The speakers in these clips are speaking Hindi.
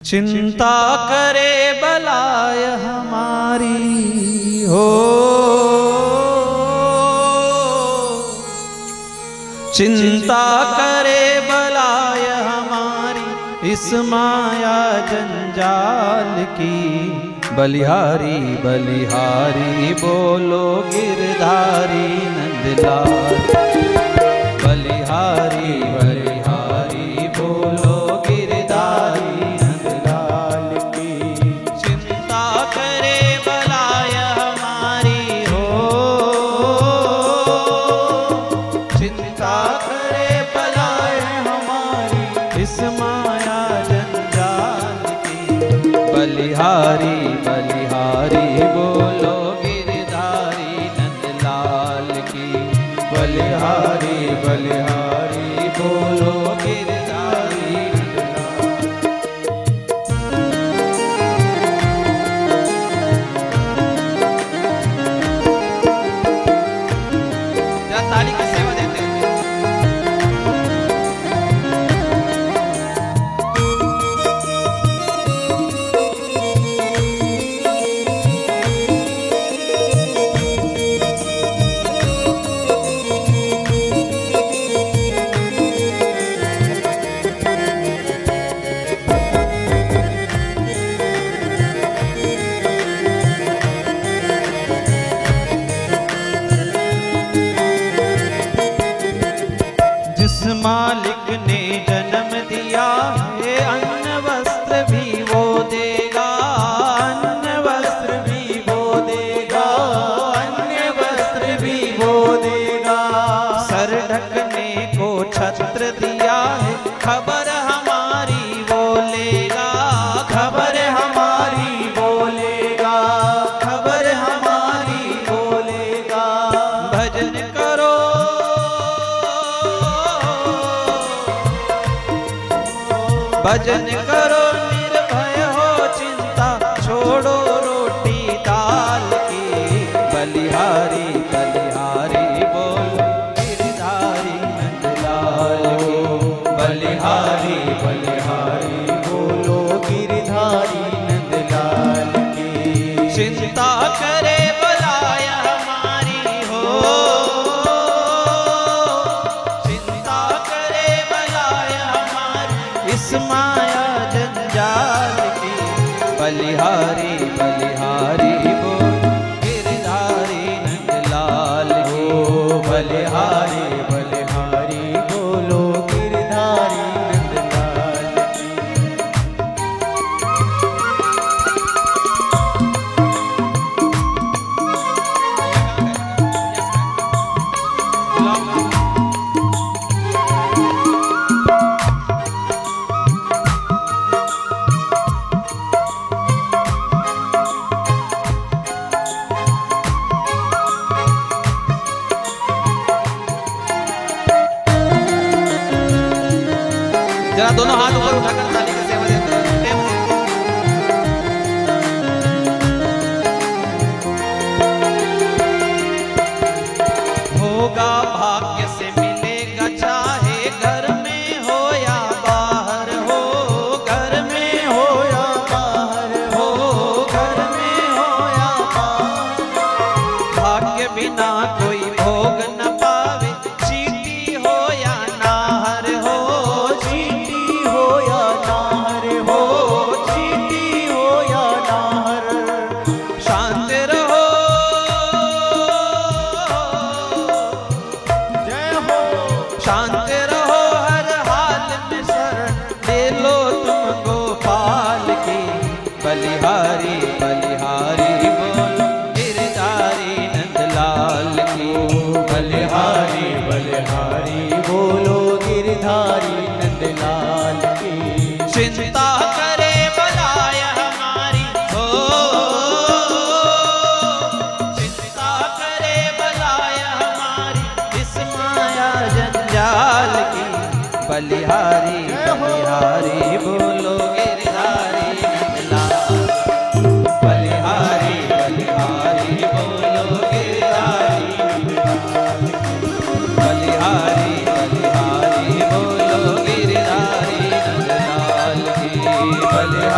चिंता करे बलाय हमारी हो, चिंता करे बलाय हमारी इस माया जंजाल की। बलिहारी बलिहारी बोलो गिरधारी नंदलाल, बलिहारी बलिहारी बोलो गिरधारी नंदलाल की। चिंता करे बलाय हमारी हो, चिंता करे बलाय हमारी इस माया जंजाल की। बलिहारी बलिहारी बोलो गिरधारी नंदलाल की। बलिहारी बलिहारी बोलो गिरधारी नंदलाल। ताली की सेवा देते हैं। मालिक ने जन्म दिया है अन्न वस्त्र भी वो देगा, अन्न वस्त्र भी वो देगा, अन्न वस्त्र भी वो देगा। सर ढकने को छत्र दिया है खबर हमारी वो लेगा, खबर हमारी वो लेगा, खबर हमारी वो लेगा। भजन करो भजन करो निर्भय हो चिंता छोड़ो रोटी दाल की। बलिहारी बलिहारी बोलो गिरधारी नंदलाल की। बलिहारी बलिहारी बोलो गिरधारी नंदलाल की। चिंता करे बलाय हमारी हो, चिंता करे बलाय हमारी इस माया जंजाल की। बलिहारी बलिहारी बोलो गिरधारी नंदलाल की। बलिहारी बलिहारी बोलो गिरधारी नंदलाल की।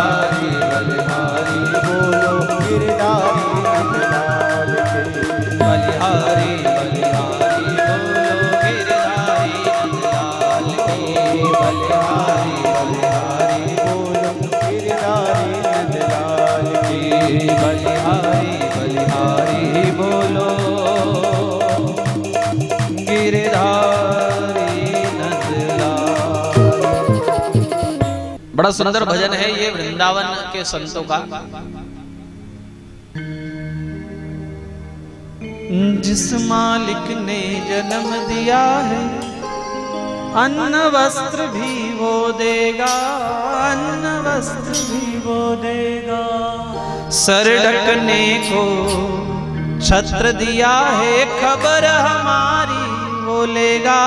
बलिहारी बलिहारी बोलो गिरधारी नंदलाल की। बलिहारी बलिहारी बोलो गिरधारी नंदलाल की। बलिहारी बलिहारी बोलो गिरधारी नंदलाल की। बलिहारी बलिहारी बोलो गिरधारी नंदलाल। बड़ा सुंदर भजन है ये वृंदावन के संतों का। जिस मालिक ने जन्म दिया है अन्न वस्त्र भी वो देगा, अन्न वस्त्र भी वो देगा। सर ढकने को छत्र दिया है, खबर हमारी बोलेगा,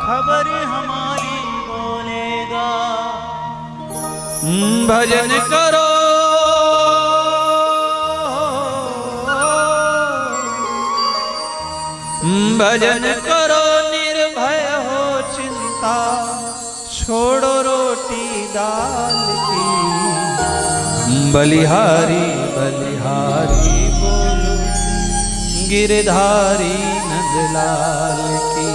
खबर हमारी बोलेगा। भजन करो भजन करो निर्भय हो चिंता, छोड़ो रोटी दाल की। बलिहारी बलिहारी बोलो गिरधारी नंदलाल की।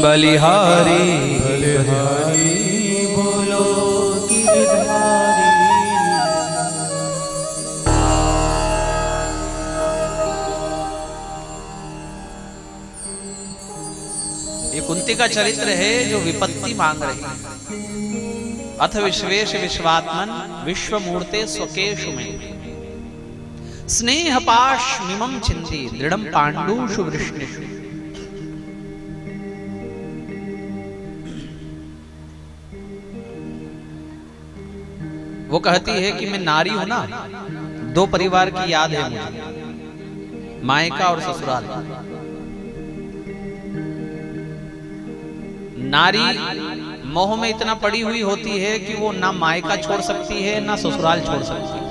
बलिहारी बलिहारी बोलो गिरधारी। ये कुंती का चरित्र है जो विपत्ति मांग रही है। अथ विश्वेश विश्वात्मन विश्वमूर्ते स्वकेशु में स्नेह पाश मिमम छिंदी दृढ़म पांडुषु वृष्णिषु। वो कहती है कि मैं नारी हूं ना, दो परिवार की याद है मुझे, मायका और ससुराल। नारी मोह में इतना पड़ी हुई होती है कि वो ना मायका छोड़ सकती है ना ससुराल छोड़ सकती है।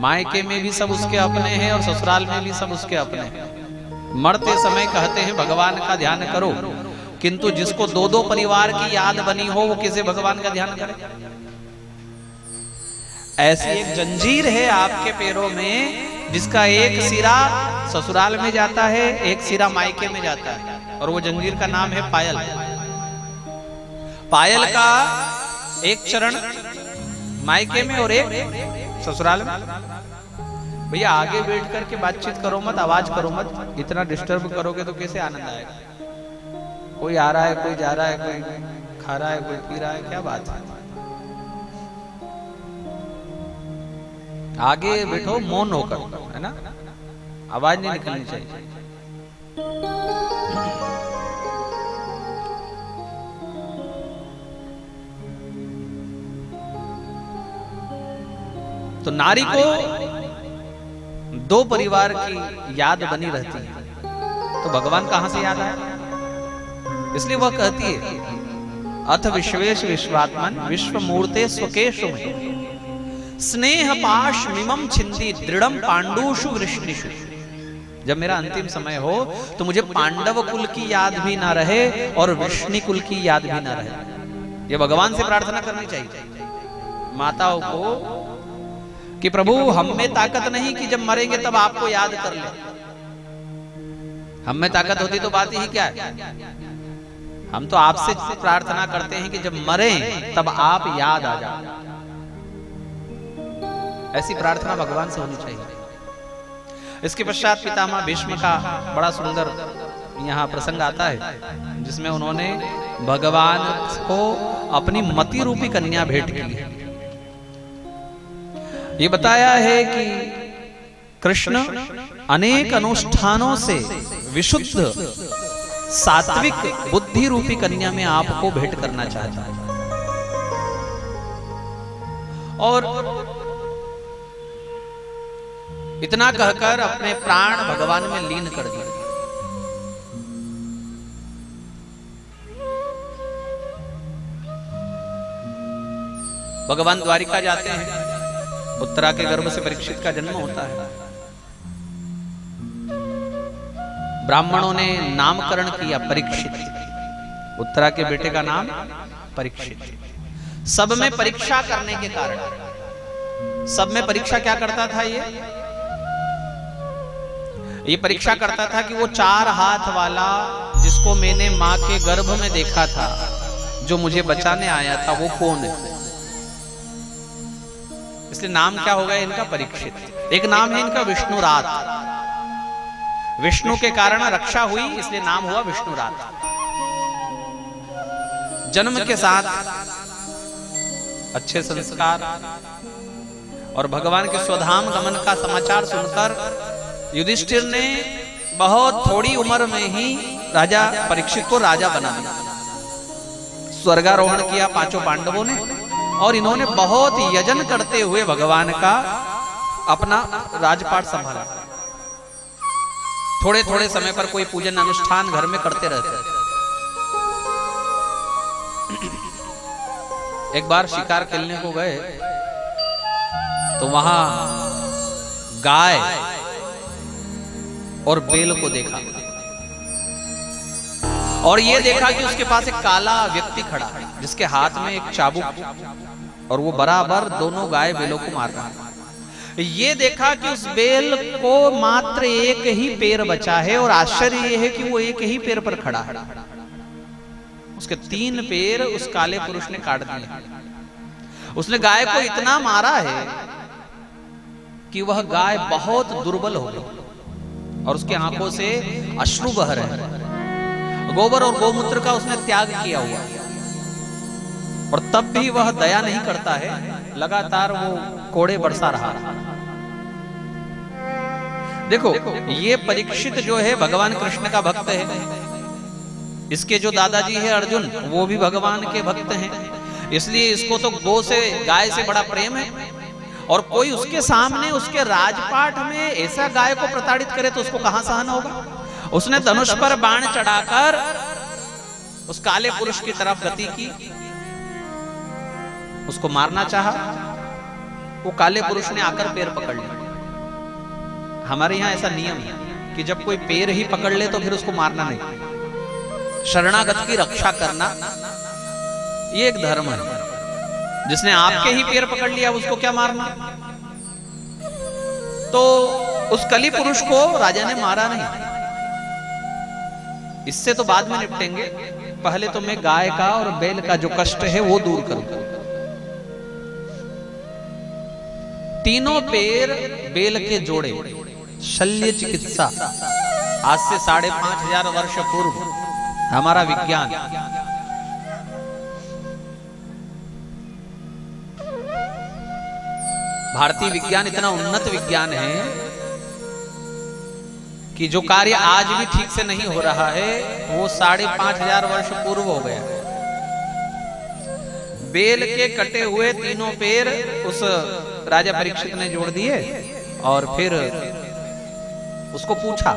मायके में भी सब उसके अपने हैं और ससुराल में भी सब उसके अपने हैं। मरते समय कहते हैं भगवान का ध्यान करो, किंतु जिसको दो दो परिवार की याद बनी हो वो किसे भगवान का ध्यान करे। ऐसी एक जंजीर है आपके पैरों में जिसका एक सिरा ससुराल में जाता है, एक सिरा मायके में जाता है, और वो जंजीर का नाम है पायल। पायल का एक चरण मायके में और एक ससुराल में। भैया आगे बैठ करके बातचीत करो मत, आवाज करो मत, इतना डिस्टर्ब करोगे तो कैसे आनंद आएगा। कोई आ रहा है, कोई जा रहा है, कोई खा रहा है, कोई पी रहा है, क्या बात है। आगे बैठो मौन होकर, है ना, आवाज नहीं निकलनी चाहिए। तो नारी को दो परिवार की याद बनी रहती है, तो भगवान कहां से याद आया। इसलिए वह कहती है अथ विश्वेश विश्वात्मन विश्वमूर्ते स्वकेशु में स्नेह पाश मिमम छिंदी दृढ़म पांडुषु वृष्णिषु। जब मेरा अंतिम समय हो तो मुझे पांडव कुल की याद भी ना रहे और वृष्णि कुल की याद भी ना रहे। ये भगवान से प्रार्थना करनी चाहिए माताओं को कि प्रभु हम में ताकत नहीं कि जब मरेंगे तब आपको याद कर ले। हम में ताकत होती तो बात ही क्या है। हम तो आपसे प्रार्थना करते हैं कि जब मरे तब आप याद आ जाओ। ऐसी प्रार्थना भगवान से होनी चाहिए। इसके पश्चात पितामह भीष्म का बड़ा सुंदर यहाँ प्रसंग आता है जिसमें उन्होंने भगवान को अपनी मति रूपी कन्या भेंट की है। ये बताया है कि कृष्ण अनेक अनुष्ठानों से विशुद्ध सात्विक बुद्धि रूपी कन्या में आपको भेंट करना चाहता है और इतना कहकर अपने प्राण भगवान में लीन कर दिए। भगवान द्वारिका जाते हैं, उत्तरा के गर्भ से परीक्षित का जन्म होता है। ब्राह्मणों ने नामकरण किया परीक्षित, उत्तरा के बेटे का नाम परीक्षित। सब में परीक्षा करने के कारण, सब में परीक्षा क्या करता था ये परीक्षा करता था कि वो 4 हाथ वाला जिसको मैंने मां के गर्भ में देखा था, जो मुझे बचाने आया था, वो कौन है। इसलिए नाम क्या होगा इनका? परीक्षित। एक नाम है इनका विष्णुरात, विष्णु के कारण रक्षा हुई, इसलिए नाम हुआ विष्णुरात। जन्म के साथ अच्छे संस्कार और भगवान के स्वधाम गमन का समाचार सुनकर युधिष्ठिर ने बहुत थोड़ी उम्र में ही राजा परीक्षित को राजा बना दिया। स्वर्गारोहण किया 5 पांडवों ने, और इन्होंने बहुत यजन करते हुए भगवान का अपना राजपाट संभाला। थोड़े थोड़े समय पर कोई पूजन अनुष्ठान घर में करते रहते। एक बार शिकार खेलने को गए तो वहां गाय और बैल को देखा, और ये देखा कि उसके पास एक काला व्यक्ति खड़ा है जिसके हाथ में एक चाबुक, और वो बराबर दोनों गाय बैलों को मार रहा है। ये देखा कि उस बैल को मात्र एक ही पैर बचा है, और आश्चर्य ये है कि वो एक ही पैर पर खड़ा है। उसके 3 पैर उस काले पुरुष ने काट दिए। उसने गाय को इतना मारा है कि वह गाय बहुत दुर्बल हो गई, और उसकी आंखों से अश्रु बह रहे हैं। गोबर और गोमूत्र का उसने त्याग किया हुआ, और तब भी वह दया नहीं करता है, लगातार वो कोड़े बरसा रहा। देखो, ये परीक्षित जो है भगवान कृष्ण का भक्त है। इसके जो दादाजी है अर्जुन, वो भी भगवान के भक्त हैं, इसलिए इसको तो गो से, गाय से बड़ा प्रेम है। और कोई उसके सामने उसके राजपाट में ऐसा गाय को प्रताड़ित करे तो उसको कहां सहन होगा। उसने धनुष पर बाण चढ़ाकर उस काले पुरुष की तरफ गति की, उसको मारना चाहा। वो काले पुरुष ने आकर पैर पकड़ लिया। हमारे यहाँ ऐसा नियम है कि जब कोई पैर ही पकड़ ले तो फिर उसको मारना नहीं, शरणागत की रक्षा करना ये एक धर्म है। जिसने आपके ही पैर पकड़ लिया उसको क्या मारना। तो उस कली पुरुष को राजा ने मारा नहीं। इससे तो बाद में निपटेंगे, पहले तो मैं गाय का और बैल का जो कष्ट है वो दूर करूं। तीनों पैर बैल के जोड़े, शल्य चिकित्सा, आज से 5500 वर्ष पूर्व हमारा विज्ञान। भारतीय विज्ञान इतना उन्नत विज्ञान है कि जो कार्य आज भी ठीक से नहीं हो रहा है वो 5500 वर्ष पूर्व हो गया। बैल के कटे हुए तीनों पैर उस राजा परीक्षित ने जोड़ दिए, और फिर उसको पूछा,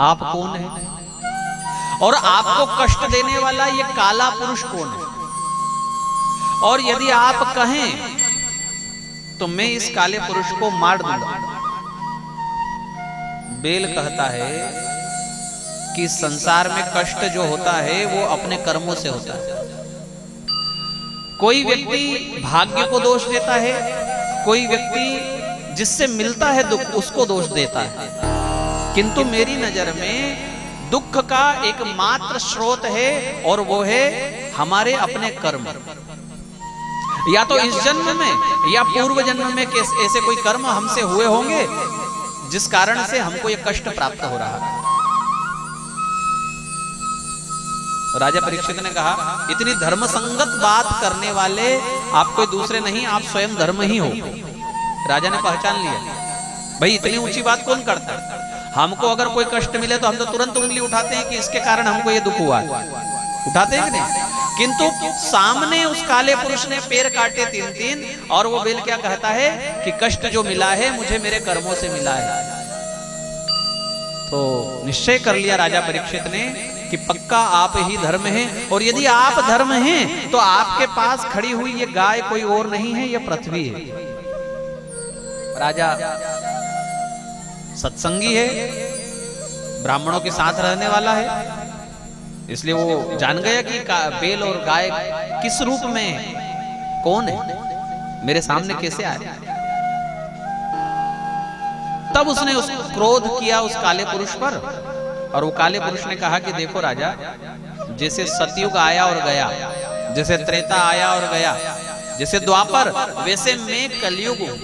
आप कौन है और आपको कष्ट देने वाला ये काला पुरुष कौन है, और यदि आप कहें तो मैं इस काले पुरुष को मार दूंगा। बैल कहता है कि संसार में कष्ट जो होता है वो अपने कर्मों से होता है। कोई व्यक्ति भाग्य को दोष देता है, कोई व्यक्ति जिससे मिलता है दुख उसको दोष देता है, किंतु मेरी नजर में दुख का एकमात्र स्रोत है और वो है हमारे अपने कर्म। या तो इस जन्म में या पूर्व जन्म में ऐसे कोई कर्म हमसे हुए होंगे जिस कारण से हमको ये कष्ट प्राप्त हो रहा है। राजा परीक्षित ने कहा, इतनी धर्म संगत बात करने वाले आप कोई दूसरे नहीं, आप स्वयं धर्म ही हो। राजा ने पहचान लिया, भाई इतनी ऊंची बात कौन करता है। हमको अगर कोई कष्ट मिले तो हम तो तुरंत उंगली उठाते हैं कि इसके कारण हमको ये दुख हुआ, उठाते हैं कि नहीं। किंतु सामने उस काले पुरुष ने पैर काटे 3-3, और वो बैल क्या कहता है कि कष्ट जो मिला है मुझे मेरे कर्मों से मिला है। तो निश्चय कर लिया राजा परीक्षित ने कि पक्का आप ही धर्म हैं, और यदि आप धर्म हैं तो आपके पास खड़ी हुई ये गाय कोई और नहीं है, ये पृथ्वी है। राजा सत्संगी है, ब्राह्मणों के साथ रहने वाला है, इसलिए वो जान गया कि बैल और गाय किस रूप में है, कौन है, मेरे सामने कैसे आया। तब उसने उस क्रोध किया उस काले पुरुष पर, और वो काले पुरुष ने कहा कि देखो राजा, जैसे सतयुग आया और गया, जैसे त्रेता आया और गया, जैसे द्वापर, वैसे मैं कलयुग हूं,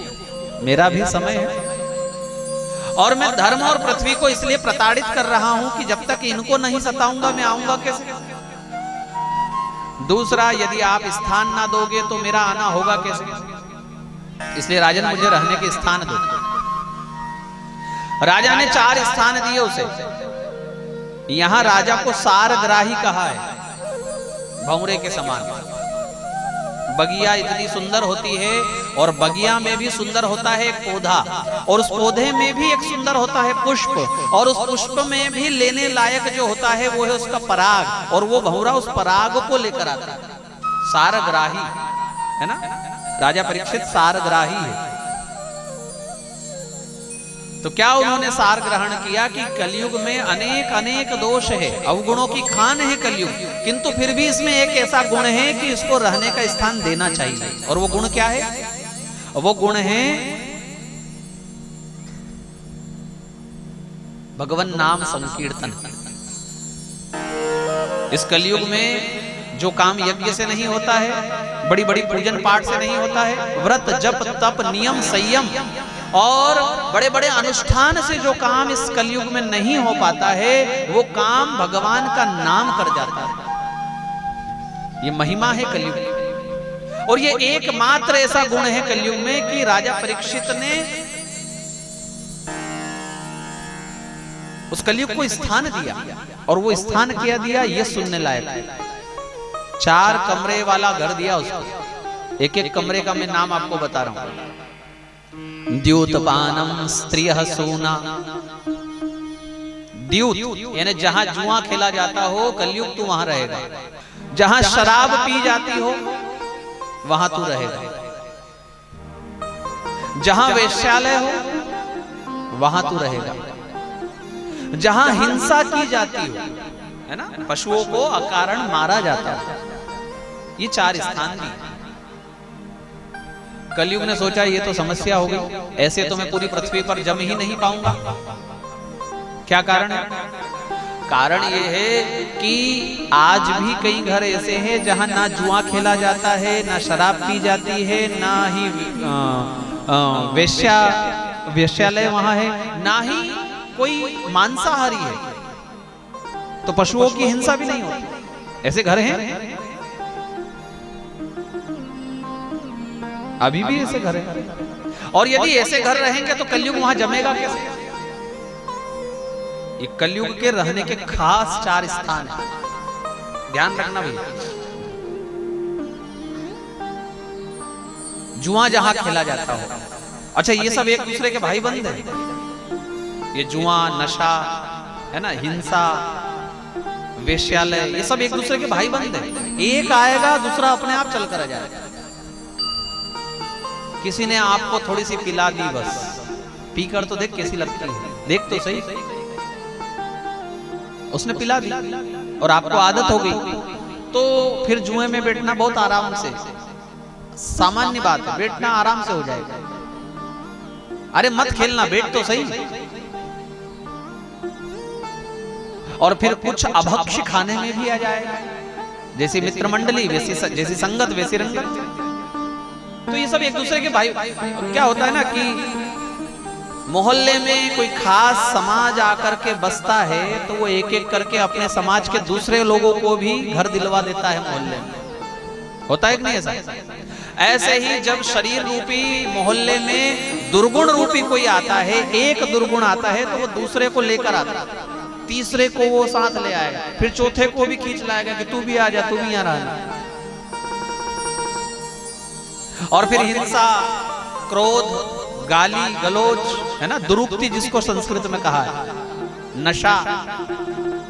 मेरा भी समय है। और मैं धर्म और पृथ्वी को इसलिए प्रताड़ित कर रहा हूं कि जब तक इनको नहीं सताऊंगा मैं आऊंगा कैसे। दूसरा, यदि आप स्थान ना दोगे तो मेरा आना होगा कैसे। इसलिए राजन मुझे रहने के स्थान दो। राजा ने 4 स्थान दिए उसे। यहां राजा को सारग्राही कहा है, भंवरे के समान। बगिया इतनी सुंदर होती है, और बगिया में भी सुंदर होता है एक पौधा, और उस पौधे में भी एक सुंदर होता है पुष्प, और उस पुष्प में भी लेने लायक जो होता है वो है उसका पराग, और वो भंवरा उस पराग को लेकर आता है। सारग्राही है ना, राजा परीक्षित सारग्राही है। तो क्या उन्होंने सार ग्रहण किया कि कलयुग में अनेक अनेक दोष है, अवगुणों की खान है कलयुग, किंतु फिर भी इसमें एक ऐसा गुण है कि इसको रहने का स्थान देना चाहिए। और वो गुण क्या है? वो गुण है भगवान नाम संकीर्तन। इस कलयुग में जो काम यज्ञ से नहीं होता है, बड़ी बड़ी पूजन पाठ से नहीं होता है, व्रत जप तप नियम संयम और बड़े बड़े अनुष्ठान से जो काम इस कलयुग में नहीं हो पाता है, वो काम भगवान का नाम कर जाता है। ये महिमा है कलयुग की। और ये एकमात्र ऐसा गुण है कलयुग में कि राजा परीक्षित ने उस कलयुग को स्थान दिया, और वो स्थान क्या दिया ये सुनने लायक है। 4 कमरे वाला घर दिया उसको। एक एक कमरे का मैं नाम आपको बता रहा हूं। द्यूतपानम स्त्रियः सूना। द्यूत यानी जहां जुआ खेला जाता हो, कलयुग तू वहां रहेगा। जहां शराब पी जाती हो वहां तू रहेगा। जहां वेश्यालय हो वहां तू रहेगा। जहां हिंसा की जाती हो, है ना, पशुओं को अकारण मारा जाता है, ये 4 स्थान भी। कलयुग ने सोचा ये तो समस्या हो गई, ऐसे तो मैं पूरी पृथ्वी पर जम ही नहीं पाऊंगा। क्या कारण है? कारण ये है कि आज भी कई घर ऐसे हैं जहां ना जुआ खेला जाता है, ना शराब पी जाती है, ना ही वेश्यालय वहां है, ना ही कोई मांसाहारी है, तो पशुओं की हिंसा भी नहीं होती। ऐसे घर हैं, अभी भी ऐसे घर हैं। और यदि ऐसे घर रहेंगे तो कलयुग वहां जमेगा कैसे? ये कलयुग के रहने के खास 4 स्थान हैं, ध्यान रखना भैया। जुआ जहां खेला जाता हो, अच्छा ये सब एक दूसरे के भाई बंद है। ये जुआ, नशा, है ना, हिंसा, वेश्यालय, ये सब एक दूसरे के भाई बंद है। एक आएगा दूसरा अपने आप चल कर आ जाएगा। किसी ने आपको थोड़ी सी पिला दी, बस पीकर तो देख कैसी लगती है, देख तो सही, उसने पिला दी और आपको आदत हो गई, तो फिर जुए में बैठना बहुत आराम से, सामान्य बात है, बैठना आराम से हो जाएगा। अरे मत खेलना, बैठ तो सही। और फिर कुछ अभक्ष्य खाने में भी आ जाएगा, जैसी मित्र मंडली वैसी, जैसी संगत वैसी रंगत। तो ये सब एक दूसरे के भाई। क्या होता है ना कि मोहल्ले में कोई खास समाज आकर के बसता है, तो वो एक एक करके अपने समाज के दूसरे लोगों को भी घर दिलवा देता है मोहल्ले में। होता है कि नहीं ऐसा? ऐसे ही जब शरीर रूपी मोहल्ले में दुर्गुण रूपी कोई आता है, एक दुर्गुण आता है, तो वो दूसरे को लेकर आता है, तीसरे को वो साथ ले आएगा, फिर चौथे को भी खींच लाएगा कि तू भी आ जा, तू भी यहाँ रहना। और फिर हिंसा, क्रोध, गाली गलौज, है ना, दुरुक्ति जिसको संस्कृत में कहा है, नशा,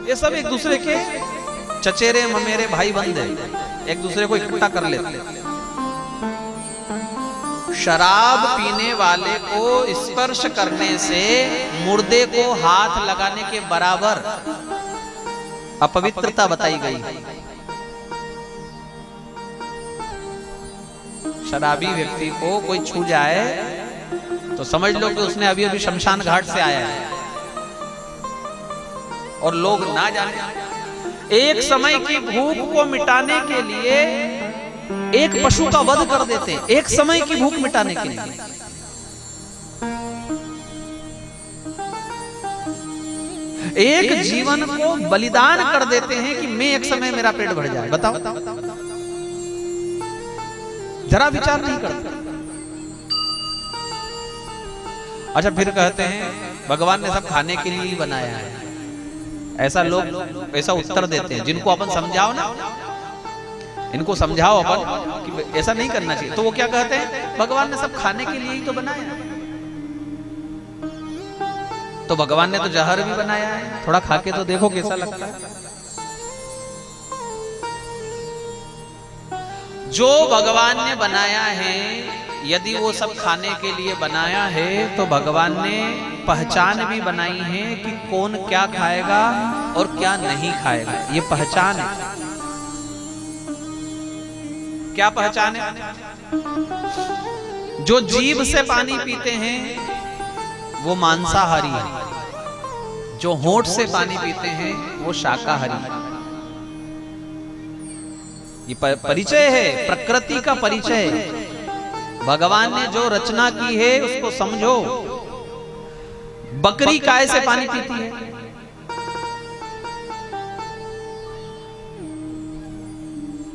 ये सब एक दूसरे के चचेरे ममेरे भाई बंद है, एक दूसरे को इकट्ठा कर लेते। शराब पीने वाले को स्पर्श करने से मुर्दे को हाथ लगाने के बराबर अपवित्रता बताई गई। शराबी व्यक्ति को कोई छू जाए तो समझ लो कि उसने अभी अभी शमशान घाट से आया है। और लोग ना जाने एक समय की भूख को मिटाने के लिए एक पशु का वध कर देते हैं, एक समय की भूख मिटाने के लिए। एक जीवन को बलिदान कर देते हैं कि मैं एक समय मेरा पेट भर जाए। बताओ, जरा विचार नहीं करते। अच्छा, फिर कहते हैं भगवान ने सब खाने के लिए ही बनाया है। ऐसा लोग ऐसा उत्तर देते हैं, जिनको अपन समझाओ ना, इनको समझाओ अपन कि ऐसा नहीं करना चाहिए, तो वो क्या कहते हैं, भगवान ने सब खाने के लिए ही तो बनाया। तो भगवान ने तो जहर भी बनाया है, थोड़ा खा के तो देखो कैसा लगता है। जो भगवान ने बनाया है, यदि वो सब खाने के लिए बनाया है, तो भगवान ने पहचान भी बनाई है कि कौन क्या खाएगा और क्या नहीं खाएगा। ये पहचान है। क्या पहचान है? जो जीभ से पानी पीते हैं वो मांसाहारी है, जो होंठ से पानी पीते हैं वो शाकाहारी है। ये परिचय है, प्रकृति का परिचय है। भगवान ने जो रचना की है उसको समझो। बकरी काय से पानी पीती है?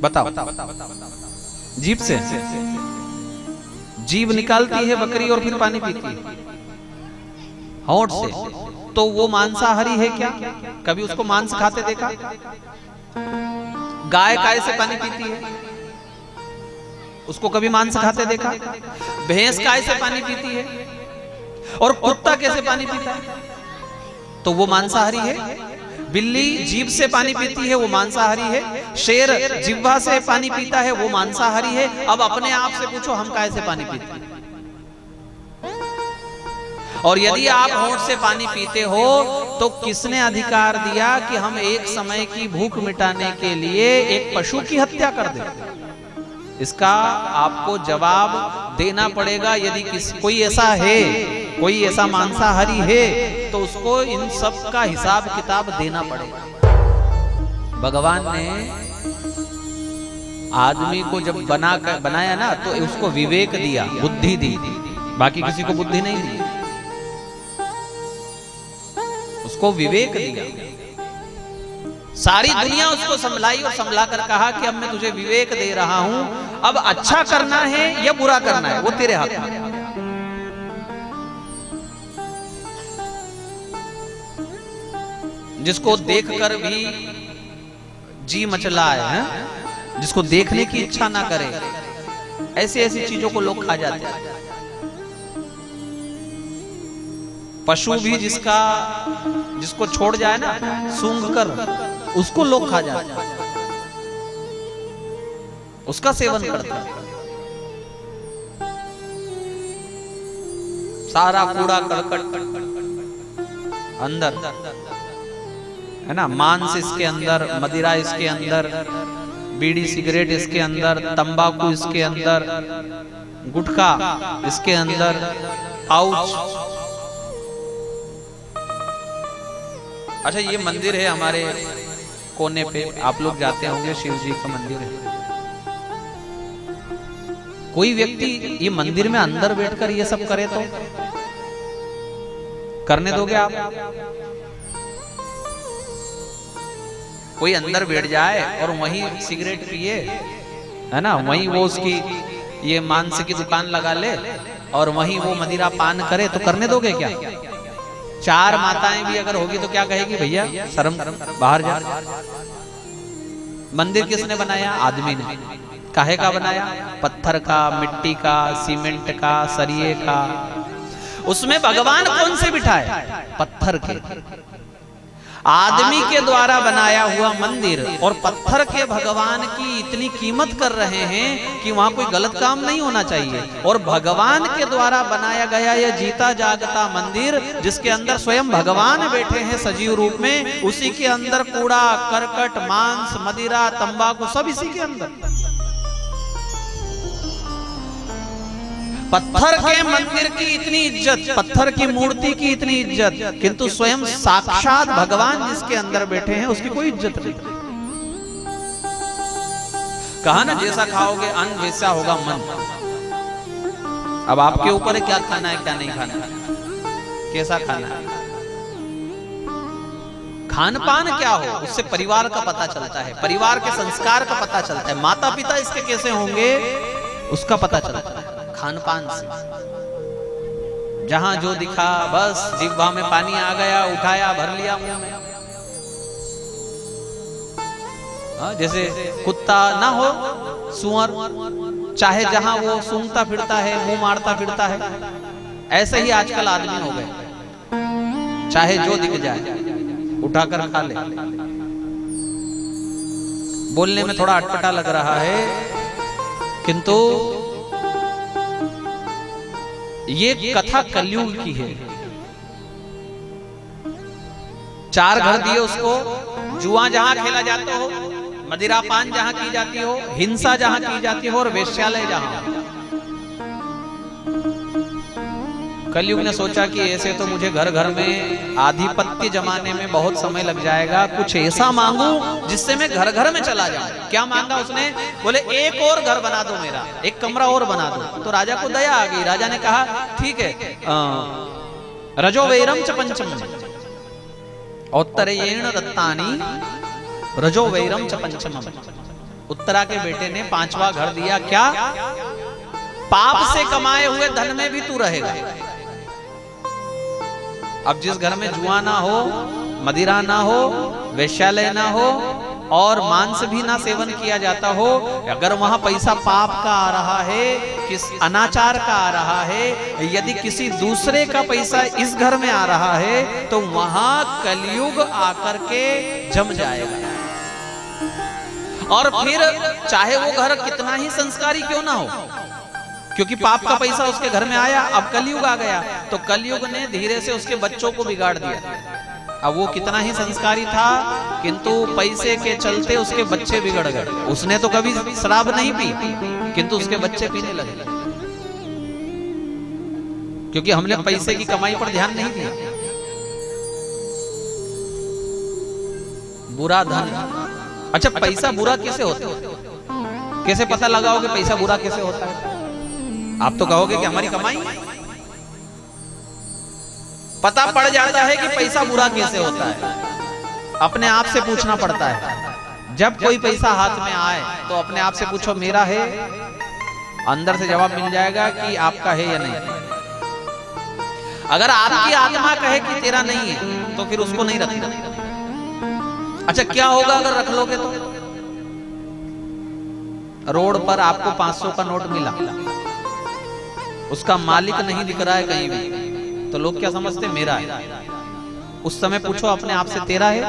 बताओ। जीभ से। जीभ निकालती है बकरी और फिर पानी पीती है होंठ से। तो वो मांसाहारी है क्या? कभी उसको मांस खाते देखा? गाय काय से पानी पीती है? उसको कभी मांस खाते देखा? भैंस काय से पानी पीती है? और कुत्ता कैसे पानी पीता है? तो वो मांसाहारी है। बिल्ली जीभ से पानी पीती है, वो मांसाहारी है। शेर जिह्वा से पानी पीता है, वो मांसाहारी है। अब अपने आप से पूछो, हम काय से पानी पीते हैं? और यदि आप होंठ से पानी पीते हो तो किसने अधिकार दिया कि हम एक समय की भूख मिटाने के लिए एक पशु की हत्या कर दें? इसका आपको जवाब देना पड़ेगा। यदि कोई ऐसा है, कोई ऐसा मांसाहारी है, तो उसको इन सब का हिसाब किताब देना पड़ेगा। भगवान ने आदमी को जब बनाया ना, तो उसको विवेक दिया, बुद्धि दी। बाकी किसी को बुद्धि नहीं दी, उसको विवेक दिया। सारी दुनिया उसको संभलाई और संभला कर कहा कि अब मैं तुझे विवेक दे रहा हूं, अब अच्छा करना है या बुरा करना है वो तेरे हाथ में। जिसको देखकर भी जी मचलाए है, जिसको देखने की इच्छा ना करे, ऐसी ऐसी चीजों को लोग खा जाते हैं। पशु भी जिसको छोड़ जाए ना सूंघ कर, उसको लोग खा जाते हैं, उसका सेवन करते हैं। सारा कूड़ा करकट अंदर है ना, मांस इसके अंदर, मदिरा इसके अंदर, बीड़ी सिगरेट इसके अंदर, तंबाकू इसके अंदर, गुटखा इसके अंदर, पाउच। अच्छा, ये मंदिर है हमारे कोने पे, आप लोग जाते होंगे, शिव जी का मंदिर है। कोई व्यक्ति ये मंदिर में अंदर बैठकर ये सब करे तो करने दोगे आप? कोई अंदर बैठ जाए और वहीं सिगरेट पिए, है ना, वहीं वो उसकी ये मांस की दुकान लगा ले और वहीं वो मदिरा पान करे, तो करने दोगे क्या? चार माताएं भी अगर होगी तो क्या कहेगी, भैया शर्म बाहर जा। मंदिर किसने बनाया? आदमी ने। काहे का बनाया? पत्थर का, मिट्टी का, सीमेंट का, सरिये का। उसमें भगवान कौन से बिठाए? पत्थर के। आदमी के द्वारा बनाया हुआ मंदिर और पत्थर के भगवान की इतनी कीमत कर रहे हैं कि वहां कोई गलत काम नहीं होना चाहिए। और भगवान के द्वारा बनाया गया यह जीता जागता मंदिर, जिसके अंदर स्वयं भगवान बैठे हैं सजीव रूप में, उसी के अंदर कूड़ा करकट मांस मदिरा तंबाकू सब इसी के अंदर। पत्थर के मंदिर की इतनी इज्जत, पत्थर की मूर्ति की इतनी इज्जत, किंतु स्वयं साक्षात भगवान जिसके अंदर बैठे हैं उसकी कोई इज्जत नहीं। कहा ना जैसा खाओगे अन्न वैसा होगा मन। अब आपके ऊपर है क्या खाना है क्या नहीं खाना है, कैसा खाना है। खान पान क्या हो उससे परिवार का पता चलता है, परिवार के संस्कार का पता चलता है, माता पिता इसके कैसे होंगे उसका पता चलता है खान पान से। जहां जो दिखा बस जिह्वा में पानी आ गया, उठाया भर लिया मुंह में। जैसे कुत्ता ना हो सुअर, चाहे जहां वो सूंघता फिरता है मुंह मारता फिरता है, ऐसे ही आजकल आदमी हो गए। चाहे जो दिख जाए उठाकर खा ले। बोलने में थोड़ा अटपटा लग रहा है, किंतु ये कथा कलयुग की है। 4 घर दिए उसको, जुआ जहां खेला जाता हो, मदिरा पान जहां की जाती हो, हिंसा जहां की जाती हो और वेश्यालय जहां। कलयुग ने सोचा कि ऐसे तो मुझे घर घर में आधिपत्य जमाने में बहुत समय लग जाएगा, कुछ ऐसा मांगू जिससे मैं घर घर में चला जाऊं। क्या मांगा उसने? बोले एक और घर बना दो, मेरा एक कमरा और बना दो। तो राजा को दया आ गई, राजा ने कहा ठीक है, रजो वैरम च पंचम उत्तरेण दत्तानी रजो वैरम च पंचम। उत्तरा के बेटे ने 5वां घर दिया। क्या? पाप से कमाए हुए धन में भी तू रहेगा। अब जिस घर में जुआ ना हो, मदिरा ना हो, वेश्यालय ना हो और मांस भी ना सेवन किया जाता हो, अगर वहां पैसा पाप का आ रहा है, किस अनाचार का आ रहा है, यदि किसी दूसरे का पैसा इस घर में आ रहा है, तो वहां कलयुग आकर के जम जाएगा। और फिर चाहे वो घर कितना ही संस्कारी क्यों ना हो, क्योंकि पाप का पैसा उसके घर में आया, अब कलयुग आ गया, तो कलयुग ने धीरे से उसके बच्चों को बिगाड़ दिया। अब वो कितना ही संस्कारी था, किंतु पैसे के चलते उसके बच्चे बिगड़ गए। उसने तो कभी शराब नहीं पी, किंतु उसके बच्चे पीने लगे, क्योंकि हमने पैसे की कमाई पर ध्यान नहीं दिया। बुरा धन। अच्छा, पैसा बुरा कैसे होता है? कैसे पता लगाओगे पैसा बुरा कैसे होता है? आप तो कहोगे कि हमारी कमाई। पता पड़ जाता है कि पैसा बुरा कैसे होता है, अपने आप से पूछना पड़ता है। जब कोई पैसा हाथ में आए तो अपने आप से पूछो मेरा है, अंदर से जवाब मिल जाएगा कि आपका है या नहीं। अगर आपकी आत्मा कहे कि तेरा नहीं है तो फिर उसको नहीं रखना। अच्छा, क्या होगा अगर रख लोगे तो? रोड पर आपको 500 का नोट मिला, उसका मालिक नहीं दिख रहा है कहीं भी, तो लोग क्या समझते? मेरा है। उस समय पूछो अपने आप से तेरा है,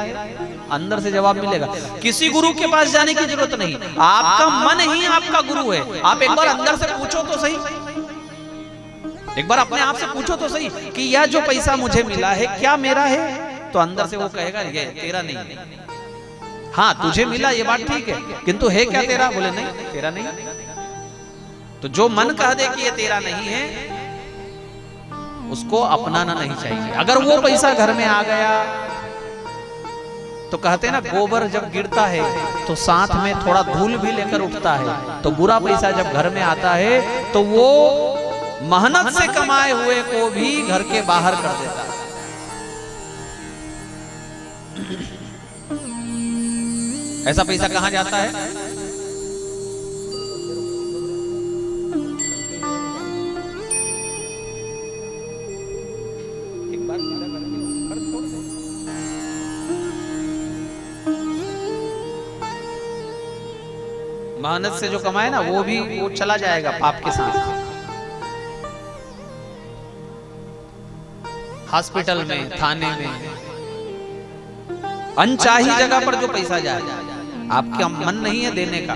अंदर से जवाब मिलेगा। किसी गुरु के पास जाने की जरूरत नहीं, आपका मन ही आपका गुरु है। आप एक बार अंदर से पूछो तो सही, एक बार अपने आप से पूछो तो सही कि यह जो पैसा मुझे मिला है क्या मेरा है? तो अंदर से वो कहेगा ये तेरा नहीं है। हाँ, तुझे मिला ये बात ठीक है, किंतु है क्या तेरा? बोले नहीं, तेरा नहीं। तो जो मन कह दे कि ये तेरा नहीं है, उसको अपनाना नहीं चाहिए। अगर वो पैसा घर में आ गया तो कहते हैं ना, गोबर जब गिरता है तो साथ में थोड़ा धूल भी लेकर उठता है। तो बुरा पैसा जब घर में आता है तो वो मेहनत से कमाए हुए को भी घर के बाहर कर देता है। ऐसा पैसा कहां जाता है? मेहनत से जो कमाए ना वो भी वो चला जाएगा पाप के साथ। हॉस्पिटल में, थाने में अनचाही जगह पर जो पैसा जाए, आपका मन नहीं है देने का,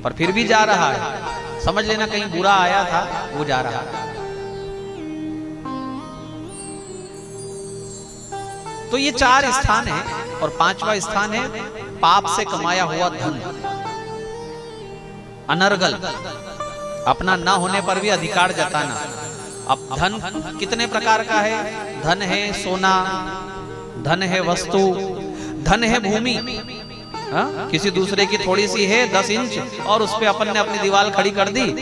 पर फिर भी जा रहा है, समझ लेना कहीं बुरा आया था, वो जा रहा है। तो ये 4 स्थान है, और 5वां स्थान है पाप से कमाया हुआ धन, अनर्गल, अपना न होने पर भी अधिकार जताना। अब धन कितने प्रकार का है? धन है सोना, धन है वस्तु, धन है भूमि। किसी दूसरे की थोड़ी सी है 10 इंच और उस पे अपन ने अपनी दीवार खड़ी कर दी,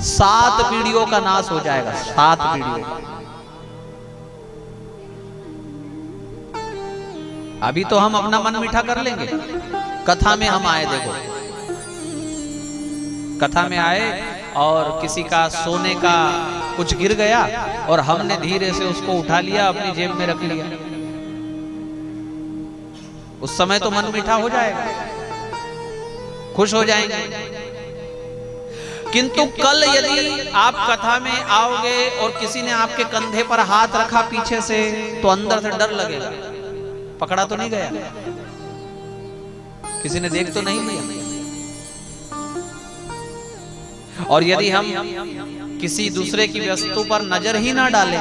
7 पीढ़ियों का नाश हो जाएगा, 7 पीढ़ियों। अभी तो हम अपना मन मीठा कर लेंगे, कथा में हम आए, देखो कथा में आए और किसी का सोने का कुछ गिर गया और हमने धीरे से उसको उठा लिया, अपनी जेब में रख लिया। उस समय तो मन मीठा हो जाएगा, खुश हो जाएंगे। किंतु कल यदि आप कथा में आओगे और किसी ने आपके कंधे पर हाथ रखा पीछे से, तो अंदर से डर लगेगा, पकड़ा तो नहीं गया, किसी ने देख तो नहीं लिया। और यदि हम किसी दूसरे की वस्तु पर नजर ही ना डालें,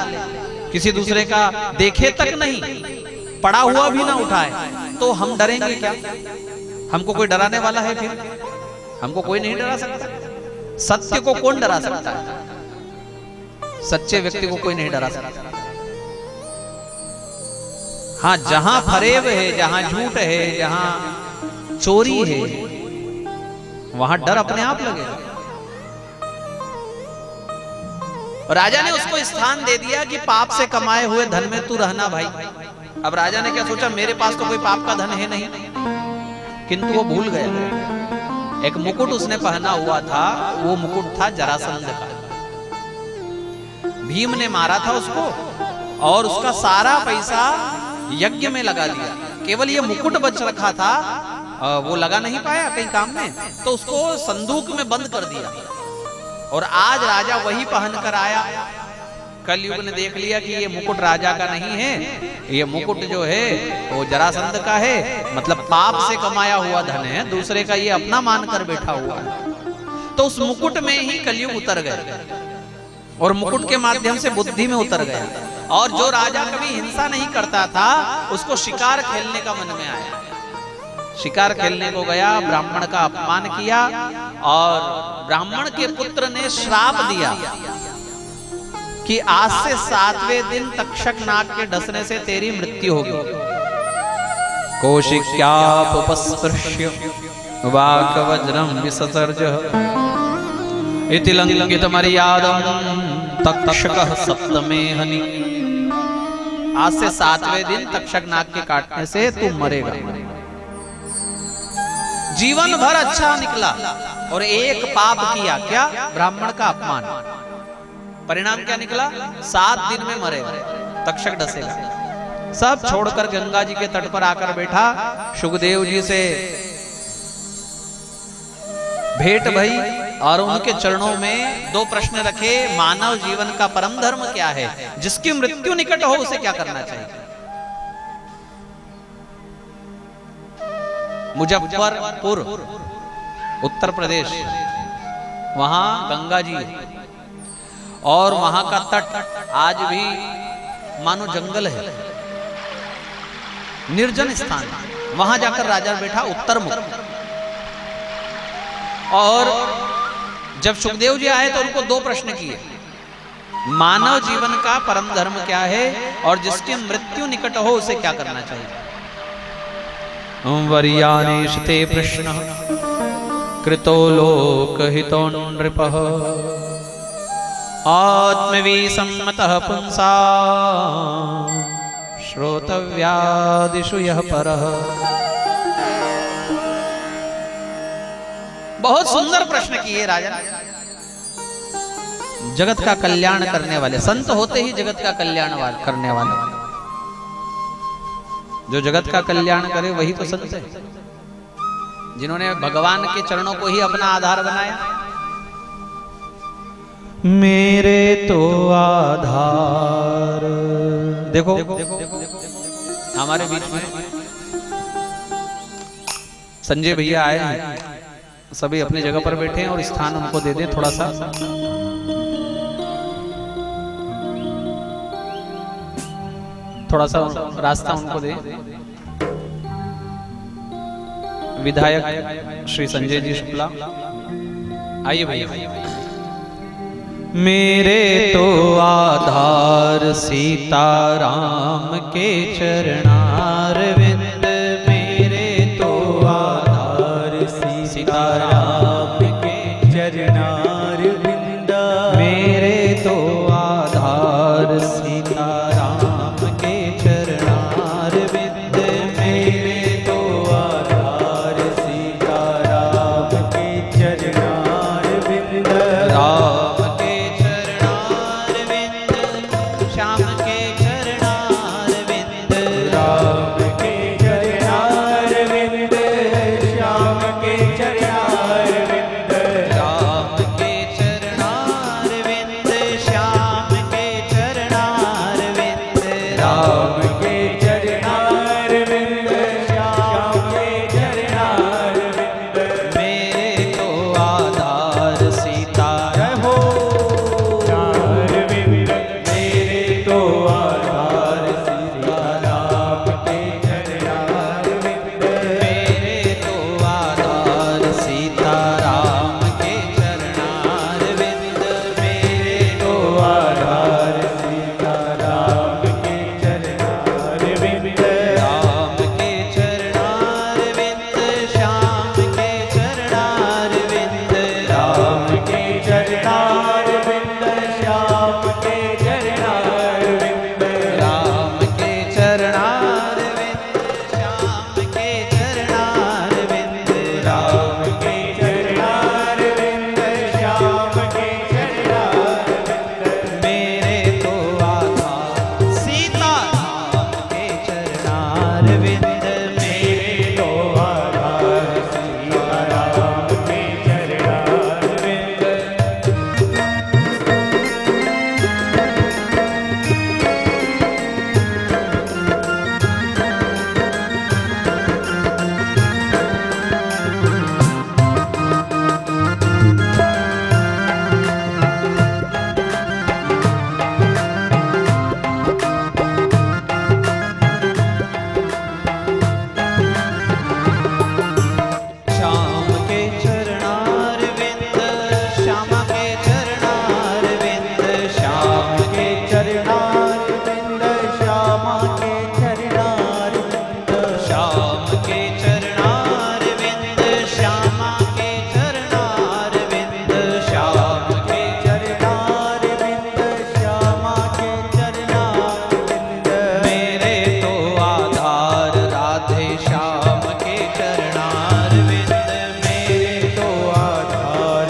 किसी दूसरे का देखे तक नहीं, पड़ा हुआ भी ना उठाए, तो हम डरेंगे क्या? हमको कोई डराने वाला है? फिर हमको कोई नहीं डरा सकता। सत्य को कौन डरा सकता है? सच्चे व्यक्ति को कोई नहीं डरा सकता। हाँ, जहां फरेब है, जहां झूठ है, जहां चोरी है, वहां डर अपने आप लगेगा। राजा ने उसको स्थान दे दिया कि पाप से कमाए हुए धन में तू रहना भाई। अब राजा ने क्या सोचा, मेरे पास तो कोई पाप का धन है नहीं, किंतु वो भूल गया। एक मुकुट उसने पहना हुआ था, वो मुकुट था जरासंध का। भीम ने मारा था उसको और उसका सारा पैसा यज्ञ में लगा दिया, केवल ये मुकुट बच रखा था, वो लगा नहीं पाया कहीं काम में, तो उसको संदूक में बंद कर दिया। और आज राजा वही पहनकर आया। कलयुग ने देख लिया कि ये मुकुट राजा का नहीं है, ये मुकुट जो है वो जरासंध का है, मतलब पाप से कमाया हुआ धन है, दूसरे का ये अपना मानकर बैठा हुआ है। तो उस मुकुट में ही कलयुग उतर गए और मुकुट के माध्यम से बुद्धि में उतर गया। और जो राजा कभी हिंसा नहीं करता था, उसको शिकार खेलने का मन में आया, शिकार खेलने को गया, ब्राह्मण का अपमान किया और ब्राह्मण के पुत्र ने श्राप दिया कि आज से 7वें दिन तक्षक नाग के डसने से तेरी मृत्यु होगी। कौशिक्यापस्पृश्य वाक्वज्रं विससर्ज इति लंघित मर्यादं तक्षकः सप्तमे हनि। आज से 7वें दिन तक्षक नाग के काटने से तू मरेगा। जीवन भर अच्छा निकला और एक पाप किया, क्या? ब्राह्मण का अपमान। परिणाम क्या निकला? 7 दिन में मरेगा, तक्षक डसेगा। सब छोड़कर गंगा जी के तट पर आकर बैठा, सुखदेव जी से भेंट भई और उनके चरणों में 2 प्रश्न रखे। मानव जीवन का परम धर्म क्या है? जिसकी मृत्यु निकट हो उसे क्या करना चाहिए? मुजफ्फरपुर उत्तर प्रदेश, वहां गंगा जी और वहां का तट आज भी मानो जंगल है, निर्जन स्थान। वहां जाकर राजा बैठा उत्तर मुख। और जब सुखदेव जी आए तो उनको 2 प्रश्न किए। मानव जीवन का परम धर्म क्या है और जिसकी मृत्यु निकट हो उसे क्या करना चाहिए? वर्यानेशते प्रश्नः कृतो लोकहितो नृपः आत्मविसम्मतः पुंसा श्रोतव्यादिषु यः परः। बहुत सुंदर प्रश्न किए राजा ने। जगत का कल्याण करने वाले संत होते ही जगत का कल्याण करने वाले, जो जगत का कल्याण करे वही तो संत है, जिन्होंने भगवान के चरणों को ही अपना आधार बनाया। मेरे तो आधार देखो हमारे बीच में संजय भैया आए हैं, सभी अपनी जगह पर बैठे हैं और स्थान उनको दे दें थोड़ा सा। थोड़ा सा रास्ता उनको दे। विधायक श्री संजय जी शुक्ला, आइए भैया। मेरे तो आधार सीताराम के चरणारविंद, मेरे तो आधार सीताराम के चरणारविंद, मेरे तो आधार सीताराम के चरणारविंद, मेरे तो आधार सीताराम के चरणारविंद। राम के चरणारविंद, श्याम के चरणारविंद, राम के चरणारविंद, श्याम के चरणारविंद, राम के चरणारविंद, श्याम के चरणारविंद, राम के चरणारविंद, श्याम के चरणारविंद। मेरे तो आधार सीता रहो अरविंद, मेरे तो आधार सीताराम के चरणारविंद, मेरे तो आधार सीताराम के चरणारविंद, मेरे तो आधार सीताराम के चरणारविंद, राम के चरणारविंद, श्याम के चरणारविंद, राम के चरणारविंद, श्याम के चरणारविंद, राम के चरणारविंद, श्याम के चरणारविंद, राम के चरणारविंद, श्याम के चरणारविंद। मेरे तो आधार सीताराम के चरणारविंद, मेरे तो आधार सीताराम के चरणारविंद। श्याम के चरणारविंद, श्यामा के चरणारविंद, श्याम के चरणारविंद, श्यामा के चरणारविंद, श्याम के चरणारविंद, श्यामा के चरणारविंद, श्याम के चरणारविंद, श्यामा के चरणारविंद। मेरे तो आधार राधे श्याम के चरणारविंद, मेरे तो आधार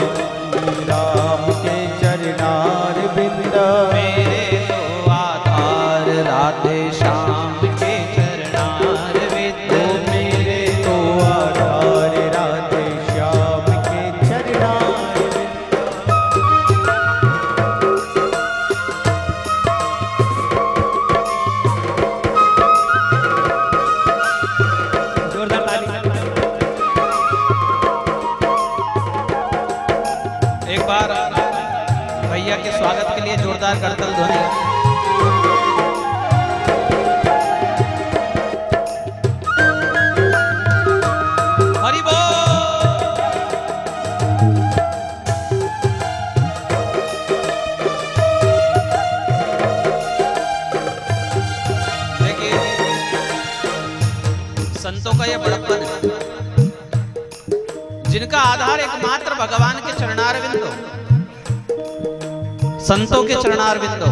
राम के चरणारविंद, मेरे तो आधार राधे श्याम के चरणारविंद, मेरे तो आधार राधे श्याम के चरणारविंद। जोरदार ताली। एक बार भैया के स्वागत के लिए जोरदार करतल ध्वनि। हरि बोल। देखिए संतों का यह बड़प्पन है, जिनका आधार एकमात्र भगवान के चरणारविंदो, संतों के चरणारविंदो,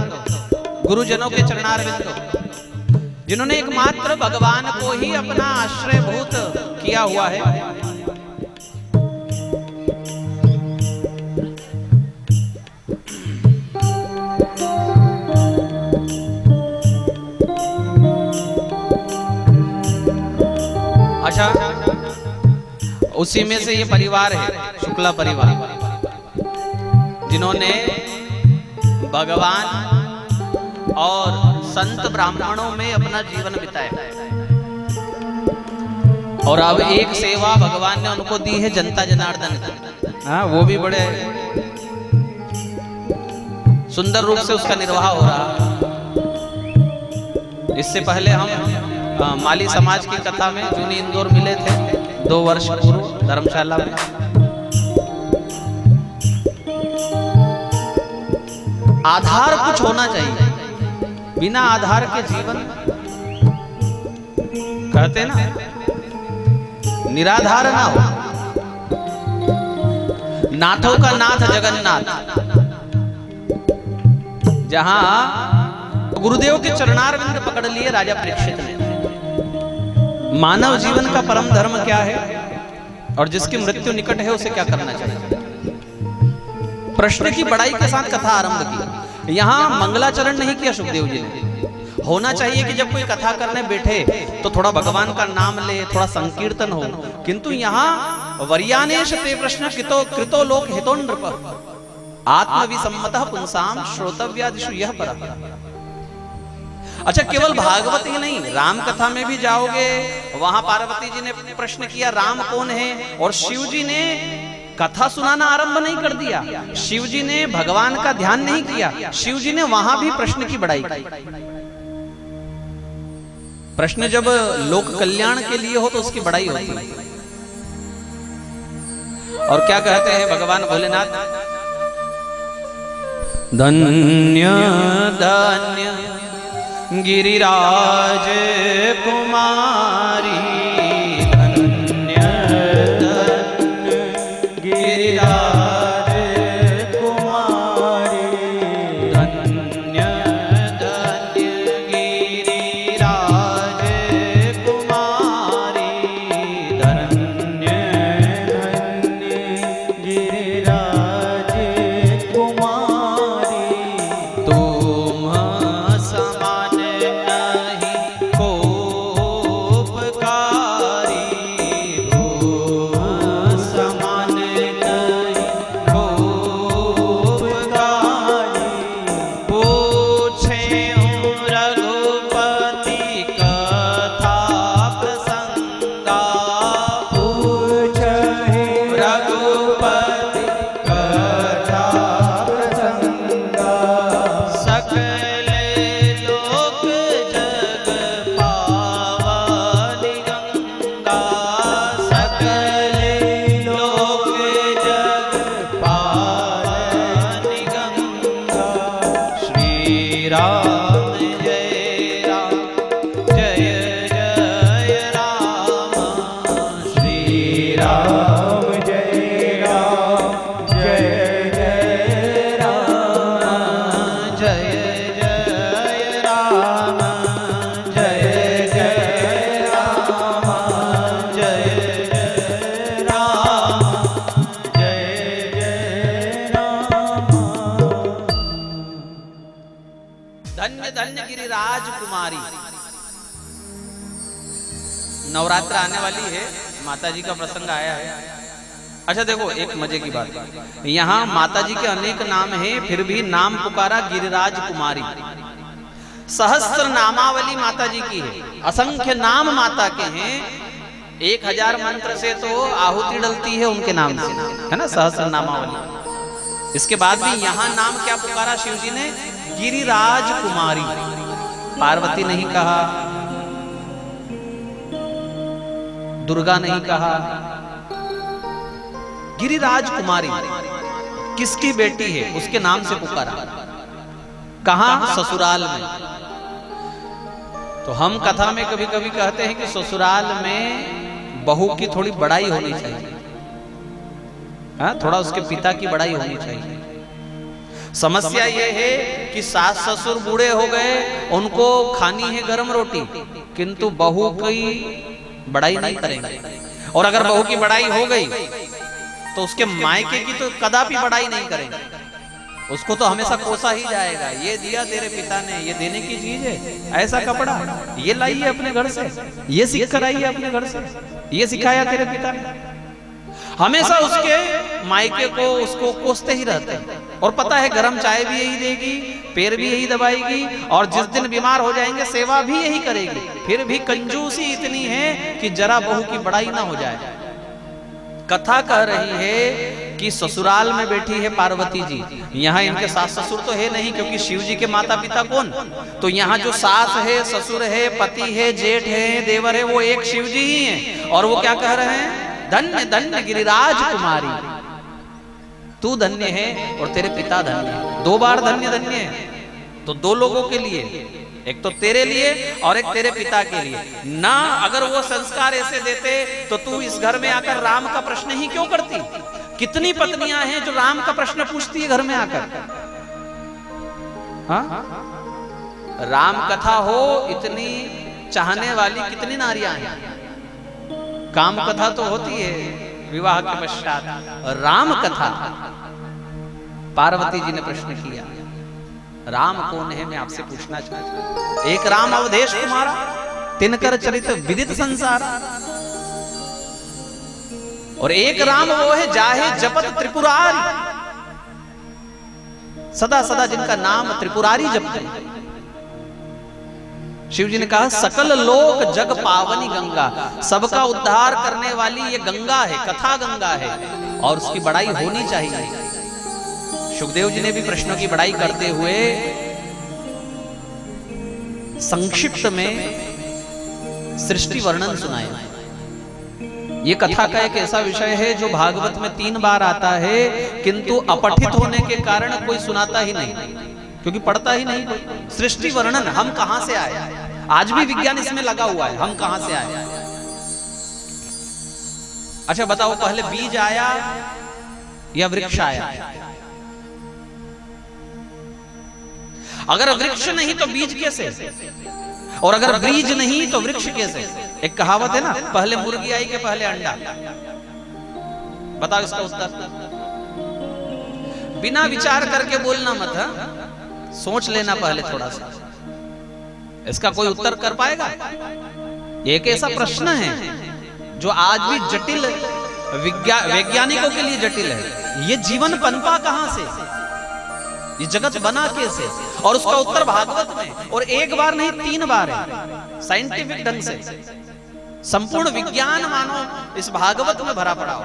गुरुजनों के चरणारविंदो, जिन्होंने एकमात्र भगवान को ही अपना आश्रयभूत किया हुआ है। अच्छा, उसी में से ये परिवार है, शुक्ला परिवार, जिन्होंने भगवान और संत ब्राह्मणों में अपना जीवन बिताया, और अब एक सेवा भगवान ने उनको दी है जनता जनार्दन की। हाँ, वो भी बड़े सुंदर रूप से उसका निर्वाह हो रहा। इससे पहले हम माली समाज की कथा में जूनी इंदौर मिले थे 2 वर्ष पूर्व धर्मशाला में। आधार कुछ होना चाहिए, बिना आधार के जीवन कहते ना निराधार ना हो। नाथों का नाथ जगन्नाथ, जहां गुरुदेव के चरणारविंद पकड़ लिए राजा परीक्षित ने। मानव जीवन का परम धर्म क्या है और जिसकी मृत्यु निकट है उसे क्या करना चाहिए, प्रश्न की बड़ाई के साथ कथा आरंभ की। यहां मंगलाचरण नहीं किया सुखदेव जी ने। होना चाहिए कि जब कोई कथा करने बैठे तो थोड़ा भगवान का नाम ले, थोड़ा संकीर्तन हो, किंतु यहां वर्यानेश ते प्रश्न कृतो लोक हितो नृप आत्मविसम्मतः पुंसाम श्रोतव्यादिषु यह परः। अच्छा, केवल भागवत ही नहीं, राम कथा में भी जाओगे, वहां पार्वती जी ने प्रश्न किया राम कौन है, और शिव जी ने कथा सुनाना आरंभ नहीं कर दिया। शिव जी ने भगवान का ध्यान नहीं किया, शिव जी ने वहां भी प्रश्न की बड़ाई की। प्रश्न जब लोक कल्याण के लिए हो तो उसकी बड़ाई होती है। और क्या कहते हैं भगवान भोलेनाथ, धन्य धन्य गिरिराज कुमारी, धन्य धन्य गिरिराज कुमारी, धन्य धन्य गिरिराज कुमारी, धन्य धन्य गिरिराज कुमारी। तुम समान नवरात्र आने वाली है, माता जी का प्रसंग आया है। अच्छा देखो, एक मजे की बात, यहाँ माता जी के अनेक नाम हैं, फिर भी नाम पुकारा गिरिराज कुमारी। सहस्त्र नामावली माता जी की है, असंख्य नाम माता के हैं। 1000 मंत्र से तो आहुति डलती है उनके नाम से, है ना, सहस्त्र नामावली। इसके बाद भी यहाँ नाम क्या पुकारा शिव जी ने, गिरिराज कुमारी। पार्वती नहीं कहा, दुर्गा नहीं कहा, गिरिराज कुमारी। किसकी बेटी है उसके नाम से पुकारा। कहां? ससुराल में। तो हम कथा में कभी कभी कहते हैं कि ससुराल में बहू की थोड़ी बड़ाई होनी चाहिए, हाँ, थोड़ा उसके पिता की बड़ाई होनी चाहिए। समस्या यह है कि सास ससुर बूढ़े हो गए, उनको खानी है गरम रोटी, किंतु बहू की बड़ाई नहीं करेंगे। और अगर बहू की बड़ाई हो गई तो उसके मायके की तो कदापि बड़ाई नहीं करेंगे, उसको तो हमेशा कोसा ही जाएगा। ये दिया तेरे पिता ने, ये देने की चीज है, ऐसा कपड़ा ये लाइए अपने घर से, ये सीख कर आइए अपने घर से, ये सिखाया तेरे पिता ने। हमेशा उसके मायके को उसको कोसते ही रहते हैं। और पता है गरम चाय भी यही देगी, पैर भी यही दबाएगी, और जिस दिन बीमार हो जाएंगे सेवा भी यही करेगी। फिर भी कंजूसी इतनी है कि जरा बहू की बड़ाई ना हो जाए। कथा कह रही है कि ससुराल में बैठी है पार्वती जी, यहाँ इनके सास ससुर तो है नहीं, क्योंकि शिव जी के माता पिता कौन, तो यहाँ जो सास है, ससुर है, पति है, जेठ है, देवर है, वो एक शिव जी ही हैं। और वो क्या कह रहे हैं, धन्य धन्य गिरिराज कुमारी, तू धन्य है और तेरे पिता धन्य है। 2 बार धन्य धन्य है, तो 2 लोगों के लिए, एक तो तेरे लिए और एक तेरे पिता के लिए ना। अगर वो संस्कार ऐसे देते तो तू इस घर में आकर राम का प्रश्न ही क्यों करती। कितनी पत्नियां हैं जो राम का प्रश्न पूछती है घर में आकर। हाँ, राम कथा हो इतनी चाहने वाली कितनी नारियां हैं। काम कथा तो होती है विवाह के पश्चात, राम कथा पार्वती जी ने प्रश्न किया, राम कौन है मैं आपसे पूछना चाहता हूं। एक राम अवधेश कुमारा, तिनकर चरित विदित संसार, और एक राम वो है जाहे जपत त्रिपुरारी, सदा सदा जिनका नाम त्रिपुरारी जपते। शिव जी ने कहा सकल लोक जग पावनी गंगा, सबका उद्धार करने वाली ये गंगा है, कथा गंगा है, और उसकी बड़ाई होनी चाहिए। सुखदेव जी ने भी प्रश्नों की बड़ाई करते हुए संक्षिप्त में सृष्टि वर्णन सुनाया। ये कथा का एक ऐसा विषय है जो भागवत में 3 बार आता है, किंतु अपठित होने के कारण कोई सुनाता ही नहीं, क्योंकि पढ़ता ही नहीं कोई। सृष्टि वर्णन, हम कहां से आए, आज भी विज्ञान इसमें लगा हुआ है, हम कहां से आए। अच्छा बताओ, पहले बीज आया या वृक्ष आया? अगर वृक्ष नहीं तो बीज कैसे, और अगर बीज नहीं तो वृक्ष कैसे? एक कहावत है ना, पहले मुर्गी आई कि पहले अंडा। बताओ इसका उत्तर। बिना विचार करके बोलना मत, सोच लेना पहले थोड़ा सा। इसका कोई उत्तर कर पाएगा? एक ऐसा प्रश्न है जो आज भी जटिल, वैज्ञानिकों के लिए जटिल है। ये जीवन पनपा कहां से, ये जगत बना कैसे? और उसका उत्तर भागवत में, और एक बार नहीं 3 बार है। साइंटिफिक ढंग से संपूर्ण विज्ञान मानो इस भागवत में भरा पड़ा हो।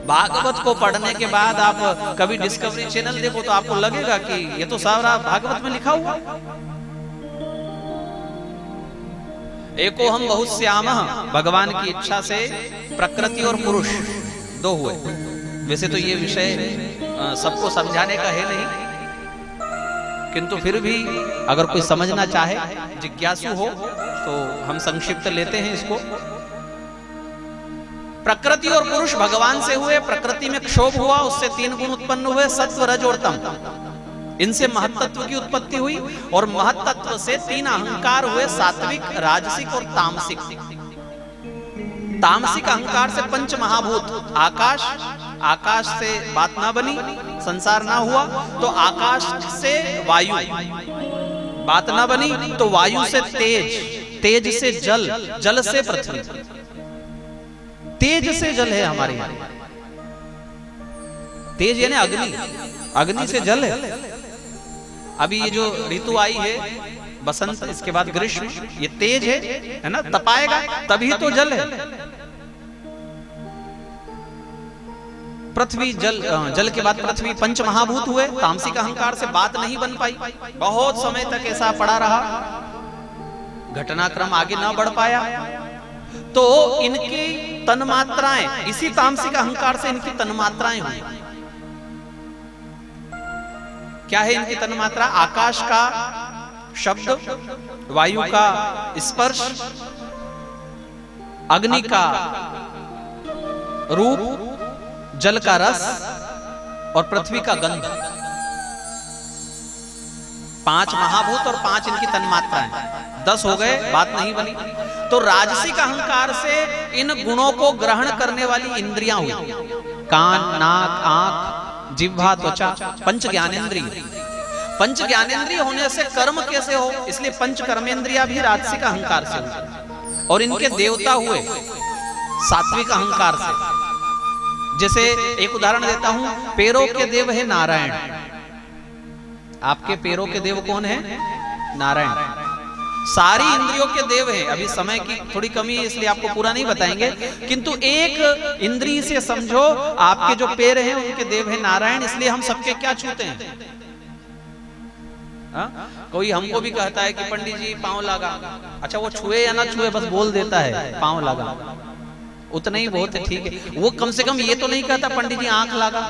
भागवत को पढ़ने के बाद आप कभी डिस्कवरी चैनल देखो तो आपको लगेगा कि ये तो सारा भागवत में लिखा हुआ। एको हम बहुत श्यामः, भगवान की इच्छा से प्रकृति और पुरुष 2 हुए। वैसे तो ये विषय सबको समझाने का है नहीं, किंतु फिर भी अगर कोई समझना चाहे, जिज्ञासु हो, तो हम संक्षिप्त लेते हैं इसको। प्रकृति और पुरुष भगवान से हुए। प्रकृति में क्षोभ हुआ, उससे 3 गुण उत्पन्न हुए, सत्व रज और तम। इनसे महत्त्व की उत्पत्ति हुई, और महत्त्व से 3 अहंकार हुए, सात्विक, राजसिक और तामसिक। तामसिक अहंकार से 5 महाभूत, आकाश, आकाश से बात ना बनी, संसार ना हुआ, तो आकाश से वायु, बात ना बनी तो वायु से तेज, तेज से जल, जल से पृथ्वी। तेज से जल है हमारे यहाँ, तेज यानी अग्नि, अग्नि से जल है। अभी ये जो ऋतु आई है बसंत, इसके बाद ग्रीष्म, ये तेज है ना, तपाएगा तभी तो जल है। पृथ्वी, जल, जल के बाद पृथ्वी, 5 महाभूत हुए। तामसिक अहंकार से बात नहीं बन पाई, बहुत समय तक ऐसा पड़ा रहा, घटनाक्रम आगे ना बढ़ पाया, तो इनकी तन्मात्राएं, इसी तामसिक अहंकार से इनकी तन्मात्राएं हुई। क्या है इनकी तन्मात्रा? आकाश का शब्द, वायु का स्पर्श, अग्नि का रूप, जल का रस और पृथ्वी का गंध। 5 महाभूत और 5 इनकी तन्मात्राएं, 10 हो गए, बात नहीं बनी। तो राजसिक अहंकार से इन गुणों को ग्रहण करने वाली इंद्रियां हुई, कान, नाक, आंख, जिह्वा, त्वचा, 5 ज्ञानेंद्रिय। 5 ज्ञानेंद्रिय होने से कर्म कैसे हो, इसलिए 5 कर्मेंद्रियां भी राजसिक अहंकार से हुई, और इनके देवता हुए सात्विक अहंकार से। जैसे एक उदाहरण देता हूं, पैरों के देव है नारायण। आपके पैरों के देव कौन है? नारायण। सारी इंद्रियों के देव है। अभी समय की थोड़ी कमी है इसलिए आपको पूरा नहीं बताएंगे, किंतु एक इंद्रिय से समझो आपके जो पैर हैं उनके देव है नारायण, इसलिए हम सबके क्या छूते हैं। कोई हमको भी कहता है कि पंडित जी पांव लगा, अच्छा वो छुए या ना छुए बस बोल देता है पांव लगा, उतना ही बहुत है, ठीक है। वो कम से कम ये तो नहीं कहता पंडित जी आंख लगा।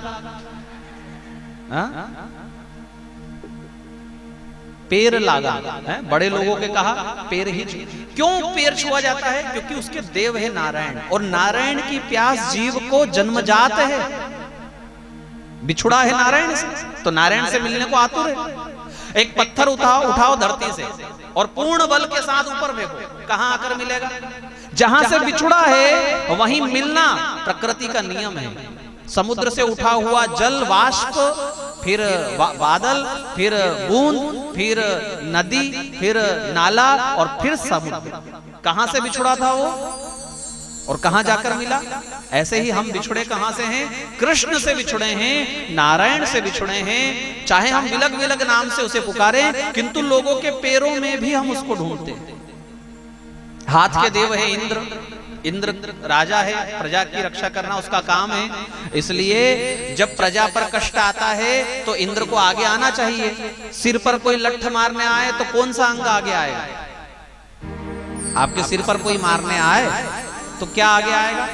पैर लागा है, बड़े लोगों के कहा पैर ही। क्यों पैर छुआ जाता है? क्योंकि उसके देव है नारायण, और नारायण की प्यास जीव को जन्मजात है। बिछुड़ा है नारायण से, तो नारायण से मिलने को आतुर है। एक पत्थर उठाओ धरती से और पूर्ण बल के साथ ऊपर फेंको, कहां आकर मिलेगा? जहां से बिछुड़ा है वहीं मिलना प्रकृति का नियम है। समुद्र से उठा हुआ जल वाष्प, फिर बादल, फिर बूंद, फिर नदी, फिर नाला और फिर समुद्र। कहां से बिछुड़ा था वो और कहां जाकर मिला? ऐसे ही हम बिछुड़े कहां से हैं? कृष्ण से बिछुड़े हैं, नारायण से बिछुड़े हैं। चाहे हम विलग विलग नाम से उसे पुकारें, किंतु लोगों के पैरों में भी हम उसको ढूंढते हैं। हाथ के देव है इंद्र। इंद्र राजा है, प्रजा की रक्षा करना उसका काम है। इसलिए जब प्रजा पर कष्ट आता है तो इंद्र को आगे आना चाहिए। सिर पर कोई लठ मारने आए तो कौन सा अंग आगे आएगा? आपके सिर पर कोई मारने आए तो क्या आगे आएगा?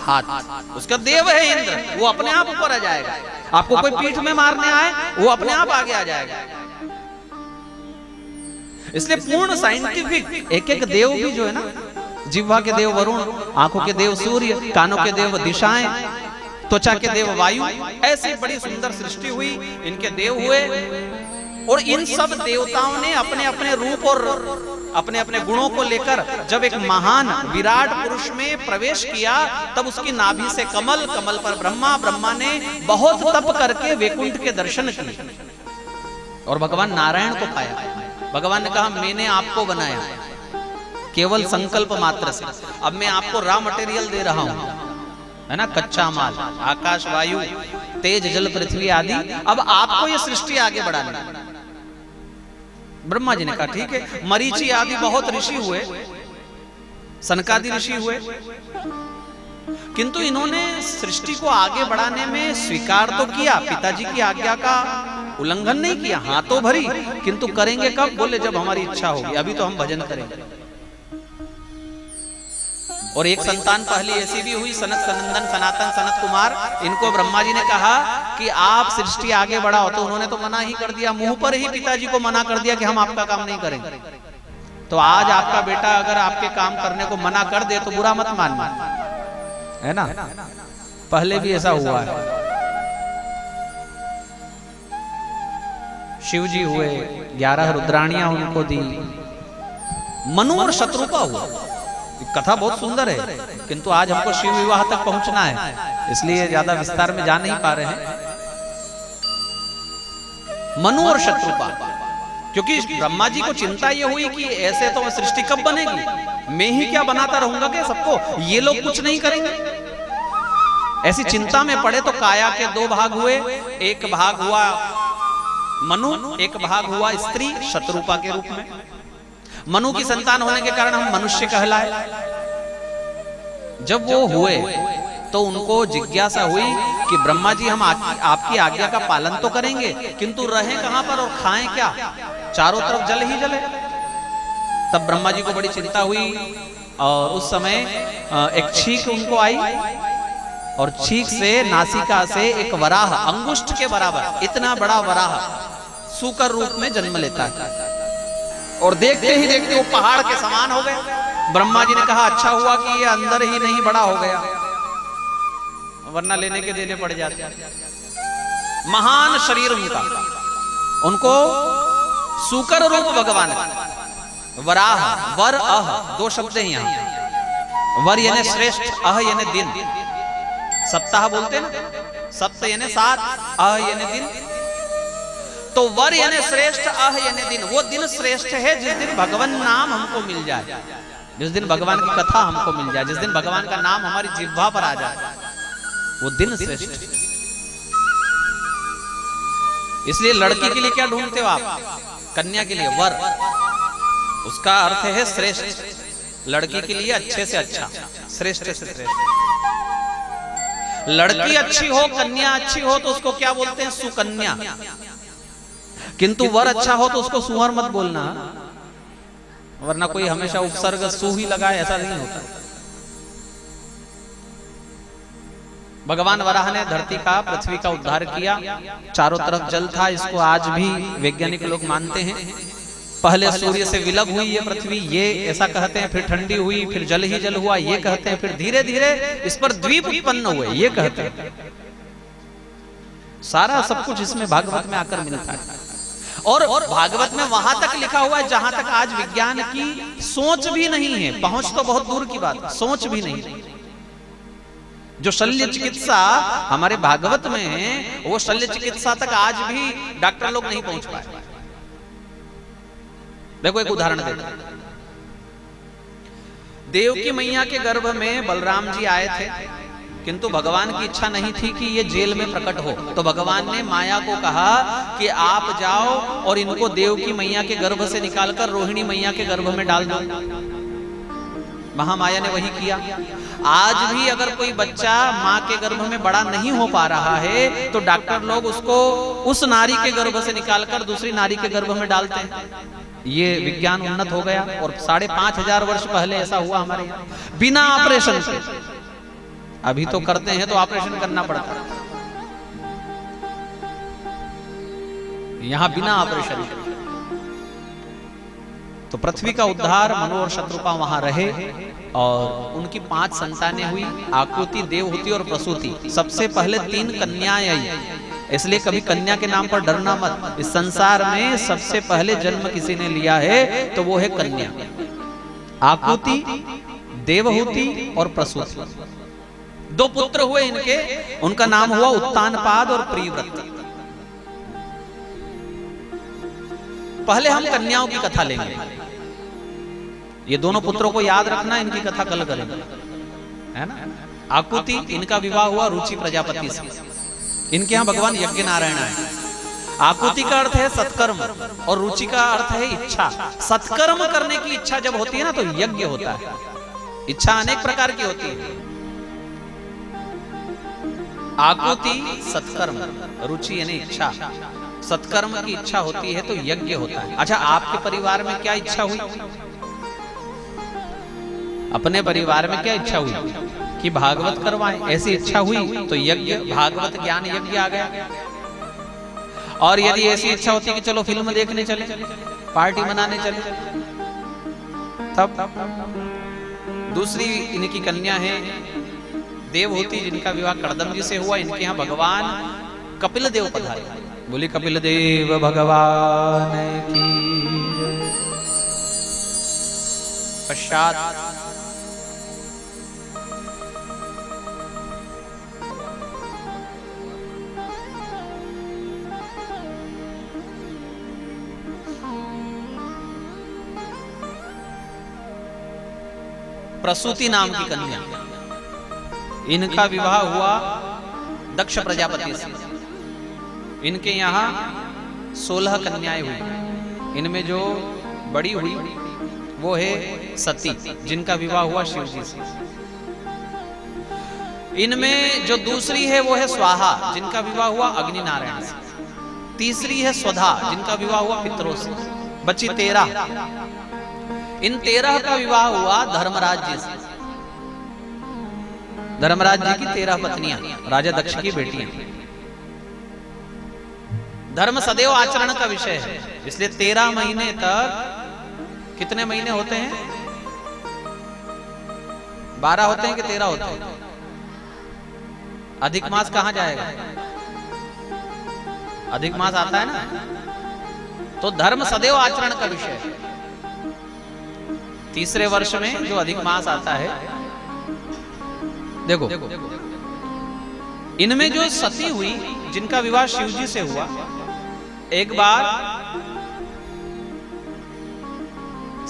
हाथ। उसका देव है इंद्र, वो अपने आप ऊपर आ जाएगा। आपको कोई पीठ में मारने आए वो अपने आप आगे आ जाएगा। इसलिए पूर्ण साइंटिफिक एक एक देव भी जो है ना, जिह्वा के देव वरुण, आंखों के देव सूर्य, कानों के देव दिशाएं, त्वचा के देव वायु, ऐसी बड़ी सुंदर सृष्टि हुई, इनके देव हुए। और इन सब देवताओं ने अपने अपने रूप और अपने अपने गुणों को लेकर जब एक महान विराट पुरुष में प्रवेश किया, तब उसकी नाभि से कमल, कमल पर ब्रह्मा, ब्रह्मा ने बहुत तप करके वैकुंठ के दर्शन किए और भगवान नारायण को पाया। भगवान ने कहा मैंने आपको बनाया केवल संकल्प मात्र से, अब मैं आपको रॉ मटेरियल दे रहा हूं, है ना, कच्चा माल, आकाश, वायु, तेज, जल, पृथ्वी आदि। अब आपको ये सृष्टि आगे बढ़ानी है। ब्रह्मा जी ने कहा ठीक है। मरीचि आदि बहुत ऋषि हुए, सनकादि ऋषि हुए, किंतु इन्होंने सृष्टि को आगे बढ़ाने में स्वीकार तो किया, पिताजी की आज्ञा का उल्लंघन नहीं किया, हाँ तो भरी, किंतु करेंगे कब? बोले जब हमारी इच्छा होगी, अभी तो हम भजन करेंगे। और एक संतान पहली ऐसी भी हुई, सनत सनंदन सनातन सनत कुमार। इनको ब्रह्मा जी ने कहा कि आप सृष्टि आगे बढ़ाओ, तो उन्होंने तो मना ही कर दिया, मुंह पर ही पिताजी को मना कर दिया कि हम आपका काम नहीं करेंगे। तो आज आपका बेटा अगर आपके काम करने को मना कर दे तो बुरा मत मानना, है ना। पहले भी ऐसा हुआ है। शिव जी हुए, 11 रुद्राणियां उनको दी। मनु और शत्रुपा हुआ। कथा बहुत सुंदर है, किंतु आज हमको शिव विवाह तक पहुंचना है, इसलिए ज्यादा विस्तार में जा नहीं पा रहे हैं। मनु और शत्रुपा, क्योंकि ब्रह्मा जी को चिंता ये हुई कि ऐसे तो सृष्टि कब बनेगी, मैं ही क्या बनाता रहूंगा क्या सबको, ये लोग कुछ नहीं करेंगे। ऐसी चिंता में पड़े तो काया के 2 भाग हुए, एक भाग हुआ मनु, एक भाग हुआ स्त्री शत्रुपा के रूप में। मनु की संतान होने के कारण हम मनुष्य कहलाए। जब वो हुए तो उनको जिज्ञासा हुई कि ब्रह्मा जी हम आपकी आज्ञा का पालन तो करेंगे, किंतु रहें कहां पर और खाएं क्या, चारों तरफ जल ही जले। तब ब्रह्मा जी को बड़ी चिंता हुई और उस समय एक छींक उनको आई और छींक से, नासिका से एक वराह, अंगुष्ठ के बराबर इतना बड़ा वराह सूकर रूप में जन्म लेता है। और देखते ही देखते वो पहाड़ के समान हो गए। ब्रह्मा जी ने कहा अच्छा हुआ कि ये अंदर ही नहीं बड़ा हो गया, वरना लेने के देने पड़ जाते। महान शरीर उनका, उनको सूकर रूप भगवान, वराह, वर अह 2 शब्द हैं यहाँ। वर यानी श्रेष्ठ, अह यानी दिन। सप्ताह बोलते ना, सप्त यानी 7, अह यानी दिन। तो वर यानी श्रेष्ठ, अह यानी दिन। वो दिन श्रेष्ठ है जिस दिन भगवान नाम हमको मिल जाए, जिस दिन भगवान की कथा हमको मिल जाए, जिस दिन भगवान का नाम हमारी जिह्वा पर आ जाए, वो दिन श्रेष्ठ। इसलिए लड़की के लिए क्या ढूंढते हो आप? कन्या के लिए वर, उसका अर्थ है श्रेष्ठ। लड़की के लिए अच्छे से अच्छा, श्रेष्ठ से श्रेष्ठ। लड़की अच्छी हो, कन्या अच्छी हो तो उसको क्या बोलते हैं? सुकन्या। किंतु वर अच्छा हो तो उसको सुअर मत बोलना, वरना कोई हमेशा उपसर्ग सु ही लगाए, ऐसा नहीं होता। भगवान वराह ने धरती का, पृथ्वी का उद्धार किया। चारों तरफ जल था, इसको आज भी वैज्ञानिक लोग मानते हैं। पहले सूर्य से विलग हुई ये पृथ्वी, ये ऐसा कहते हैं, फिर ठंडी हुई, फिर जल ही जल हुआ, ये कहते हैं, फिर धीरे धीरे इस पर द्वीप उत्पन्न हुए, ये कहते हैं। सारा सब कुछ इसमें भागवत में आकर मिलता है। और भागवत में वहां तक लिखा हुआ है जहां तक आज विज्ञान की सोच भी नहीं है। पहुंच तो बहुत दूर की बात, सोच भी नहीं। जो शल्य चिकित्सा हमारे भागवत में है, वो शल्य चिकित्सा तक आज भी डॉक्टर लोग नहीं पहुंच पाए। देखो एक उदाहरण देते हैं। देवकी मैया के गर्भ में बलराम जी आए थे, किंतु भगवान की इच्छा नहीं थी कि ये जेल में प्रकट हो। तो भगवान ने माया को कहा कि आप जाओ और इनको देवकी मैया के गर्भ से निकालकर रोहिणी मैया के गर्भ में डाल दो। महामाया ने वही किया। आज भी अगर कोई बच्चा माँ के गर्भ में बड़ा नहीं हो पा रहा है तो डॉक्टर लोग उसको उस नारी के गर्भ से निकालकर दूसरी नारी के गर्भ में डालते हैं। ये विज्ञान उन्नत हो गया और 5,500 वर्ष पहले ऐसा हुआ हमारे यहाँ, बिना ऑपरेशन के। अभी तो करते हैं तो ऑपरेशन करना पड़ता है, यहां बिना ऑपरेशन के। तो पृथ्वी का उद्धार, मनु और शत्रुपा वहां रहे और उनकी 5 संतानें हुई, आकृति, देवहूति और प्रसूति। सबसे पहले 3 कन्याएं आई, इसलिए कभी कन्या के नाम पर डरना मत। इस संसार में सबसे पहले जन्म किसी ने लिया है तो वो है कन्या। आकृति, देवहूति और प्रसूति। 2 पुत्र हुए इनके, उनका नाम हुआ उत्तानपाद और प्रियव्रत। पहले हम कन्याओं की कथा लेंगे। ये दोनों पुत्रों को याद रखना, इनकी कथा कल करेंगे, है ना। आकृति, इनका विवाह हुआ रुचि प्रजापति से। इनके यहाँ भगवान यज्ञ नारायण है। आकृति का अर्थ है सत्कर्म और रुचि का अर्थ है इच्छा। सत्कर्म करने की इच्छा जब होती है ना तो यज्ञ होता है। इच्छा अनेक प्रकार की होती है। आकृति सत्कर्म, रुचि यानी इच्छा। सत्कर्म की इच्छा होती है तो यज्ञ होता है। अच्छा, आपके परिवार में क्या इच्छा हुई? अपने परिवार में क्या इच्छा हुई कि भागवत करवाएं? ऐसी इच्छा हुई तो यज्ञ, भागवत ज्ञान यज्ञ आ गया। और यदि ऐसी इच्छा होती कि चलो फिल्म देखने चले, पार्टी मनाने चले, तब दूसरी इनकी कन्या है देवहूति, जिनका विवाह कड़दम जी से हुआ। इनके यहाँ भगवान कपिल देव पधारे। बोली कपिल देव भगवान की। पश्चात प्रसूति नाम की कन्या, इनका विवाह हुआ दक्ष प्रजापति से। इनके यहाँ 16 कन्याएं हुई। इनमें जो बड़ी हुई वो है सती, जिनका विवाह हुआ शिव जी से। इनमें जो दूसरी है वो है स्वाहा, जिनका विवाह हुआ अग्नि नारायण से। तीसरी है स्वधा, जिनका विवाह हुआ पितरों से। बची 13। इन 13 का विवाह हुआ धर्मराज जी से। धर्मराज जी की 13 पत्नियां, राजा दक्ष की बेटियां। धर्म सदैव आचरण का विषय है, इसलिए 13 महीने तक, कितने महीने होते हैं? 12 होते हैं कि 13 होते हैं? अधिक मास कहां जाएगा? अधिक मास आता है ना। तो धर्म सदैव आचरण का विषय है। तीसरे वर्ष में जो अधिक मास आता है, देखो इनमें जो सती हुई, जिनका विवाह शिव जी से हुआ, एक बार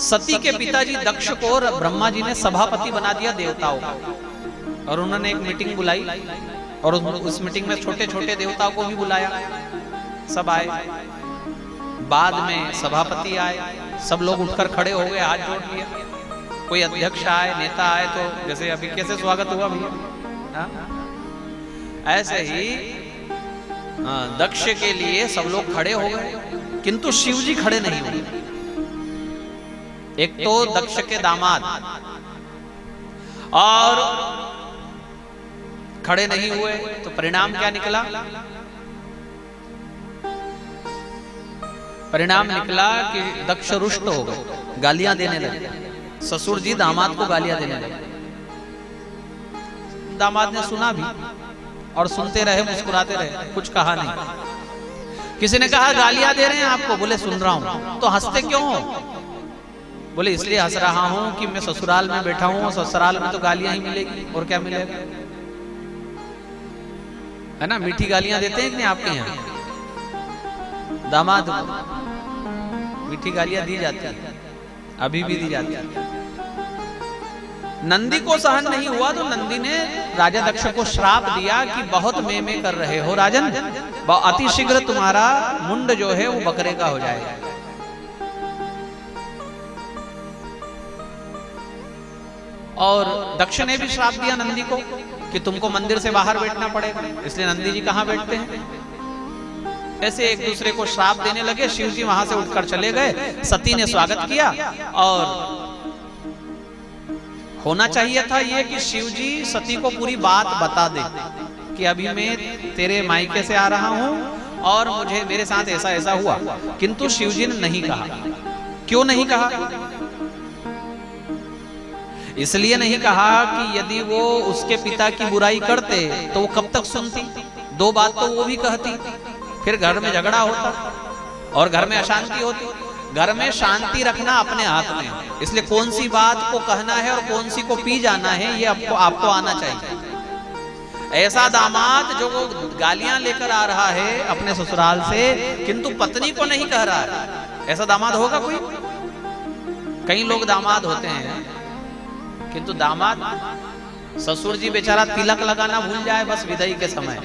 सती के पिताजी दक्ष को ब्रह्मा जी ने सभापति बना दिया देवताओं का, और उन्होंने एक मीटिंग बुलाई और उस मीटिंग में छोटे छोटे देवताओं को भी बुलाया, सब आए। बाद में सभापति आए, सब लोग उठकर खड़े हो गए, हाथ जोड़ लिया। कोई अध्यक्ष आए, नेता आए, तो जैसे अभी कैसे स्वागत हुआ भैया, ऐसे ही दक्ष के लिए सब लोग खड़े हो गए, किंतु शिव जी खड़े नहीं हुए। एक तो दक्ष के दामाद और खड़े नहीं हुए, तो परिणाम क्या निकला? परिणाम निकला कि दक्ष रुष्ट हो गए, गालियां देने लगे। ससुर जी दामाद को गालियां देने लगे। दामाद ने सुना भी और सुनते रहे, मुस्कुराते रहे, कुछ कहा नहीं। किसी ने कहा गालियां दे रहे हैं आपको, बोले सुन रहा हूं। तो हंसते क्यों हो? बोले इसलिए हंस रहा हूं कि मैं ससुराल में बैठा हूं, ससुराल में तो गालियां ही मिलेगी, और क्या मिलेगा, है ना। मीठी गालियां देते हैं कि नहीं आपके यहाँ? दामाद मीठी गालियां दी जाती है, अभी भी दी जाती है। नंदी को सहन नहीं हुआ तो नंदी ने राजा दक्ष को श्राप दिया कि बहुत में कर रहे हो राजन, अति शीघ्र तुम्हारा मुंड जो है वो बकरे का हो जाएगा। और दक्ष ने भी श्राप दिया नंदी को कि तुमको मंदिर से बाहर बैठना पड़ेगा, इसलिए नंदी जी कहां बैठते हैं। ऐसे एक दूसरे को श्राप देने लगे। शिव जी वहां से उठकर चले गए। सती ने स्वागत किया, और होना चाहिए था ये कि शिव जी सती को पूरी बात बता दे कि अभी मैं तेरे मायके से आ रहा हूं और मुझे मेरे साथ ऐसा ऐसा हुआ, किंतु शिव जी ने नहीं कहा। क्यों नहीं कहा? इसलिए नहीं कहा कि यदि वो उसके पिता की बुराई करते तो वो कब तक सुनती, दो बात तो वो भी कहती, फिर घर में झगड़ा होता और घर में अशांति होती। घर में शांति रखना अपने हाथ में, इसलिए कौन सी बात को कहना है और कौन सी को पी जाना है ये आपको आना चाहिए। ऐसा दामाद जो वो गालियां लेकर आ रहा है अपने ससुराल से, किंतु पत्नी को नहीं कह रहा है, ऐसा दामाद होगा कोई? कई लोग दामाद होते हैं, किंतु दामाद ससुर जी बेचारा तिलक लगाना भूल जाए बस विदाई के समय,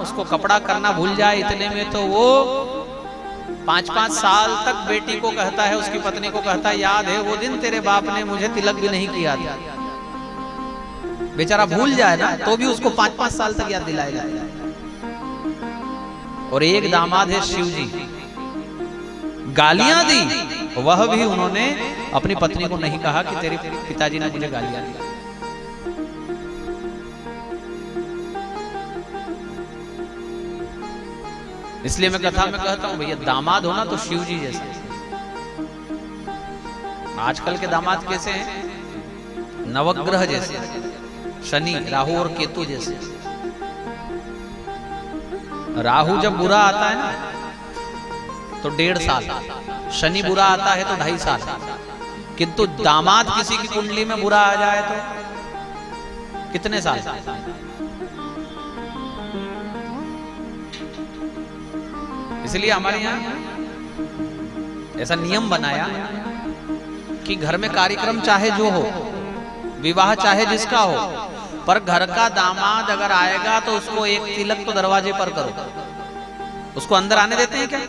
उसको कपड़ा करना भूल जाए, इतने में तो वो 5-5 साल तक बेटी को कहता है, उसकी पत्नी को कहता है, याद है वो दिन तेरे बाप ने मुझे तिलक भी नहीं किया था। बेचारा भूल जाए ना तो भी उसको 5-5 साल तक याद दिलाएगा। और एक दामाद है शिव जी, गालियां दी, वह भी उन्होंने अपनी पत्नी को नहीं कहा कि तेरे पिताजी ने मुझे गालियां दी। इसलिए मैं कथा में कहता हूं भैया, दामाद होना तो शिव जी जैसे। आजकल के दामाद कैसे हैं? नवग्रह जैसे, शनि, राहु और केतु जैसे। राहु जब बुरा आता है ना तो 1.5 साल, शनि बुरा आता है तो 2.5 साल, किंतु दामाद किसी की कुंडली में बुरा आ जाए तो कितने साल? इसलिए हमारे यहाँ ऐसा नियम बनाया कि घर में कार्यक्रम चाहे जो हो, विवाह चाहे जिसका हो, पर घर का दामाद अगर आएगा तो उसको एक तिलक तो दरवाजे पर करो। उसको अंदर आने देते हैं क्या?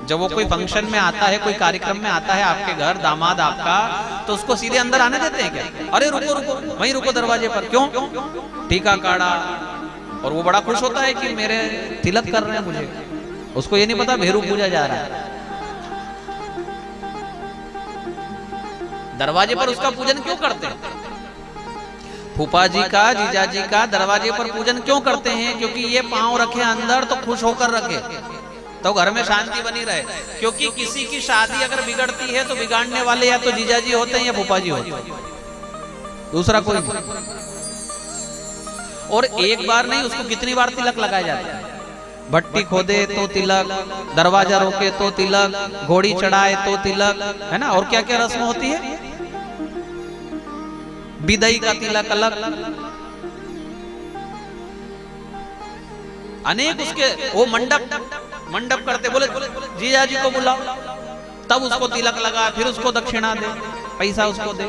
जब वो कोई फंक्शन में आता है, कोई कार्यक्रम में आता है आपके घर दामाद आपका, तो उसको सीधे अंदर आने देते हैं क्या? अरे रुको रुको, वहीं रुको दरवाजे पर। क्यों? टीका काढ़ा, और वो बड़ा खुश होता है कि मेरे तिलक कर रहे हैं मुझे। उसको ये नहीं पता भेरू पूजा जा रहा है। दरवाजे पर उसका पूजन क्यों करते हैं? फूफा जी का, जीजा जी का दरवाजे पर पूजन क्यों करते हैं? क्योंकि ये पांव रखे अंदर तो खुश होकर रखे, तो घर में शांति बनी रहे। क्योंकि किसी की शादी अगर बिगड़ती है तो बिगाड़ने वाले या तो जीजा जी होते हैं या फूफा जी होते हैं, दूसरा कोई नहीं। और एक बार नहीं, उसको कितनी बार तिलक लगाया जाता है। भट्टी खोदे तो तिलक, दरवाजा रोके तो तिलक, घोड़ी चढ़ाए तो तिलक, है ना। और क्या क्या रस्म होती है? बिदाई का तिलक अलग, अनेक उसके वो मंडप करते। बोले जीजा जी को बुलाओ, तब उसको तिलक लगा, फिर उसको दक्षिणा दे, पैसा उसको दे,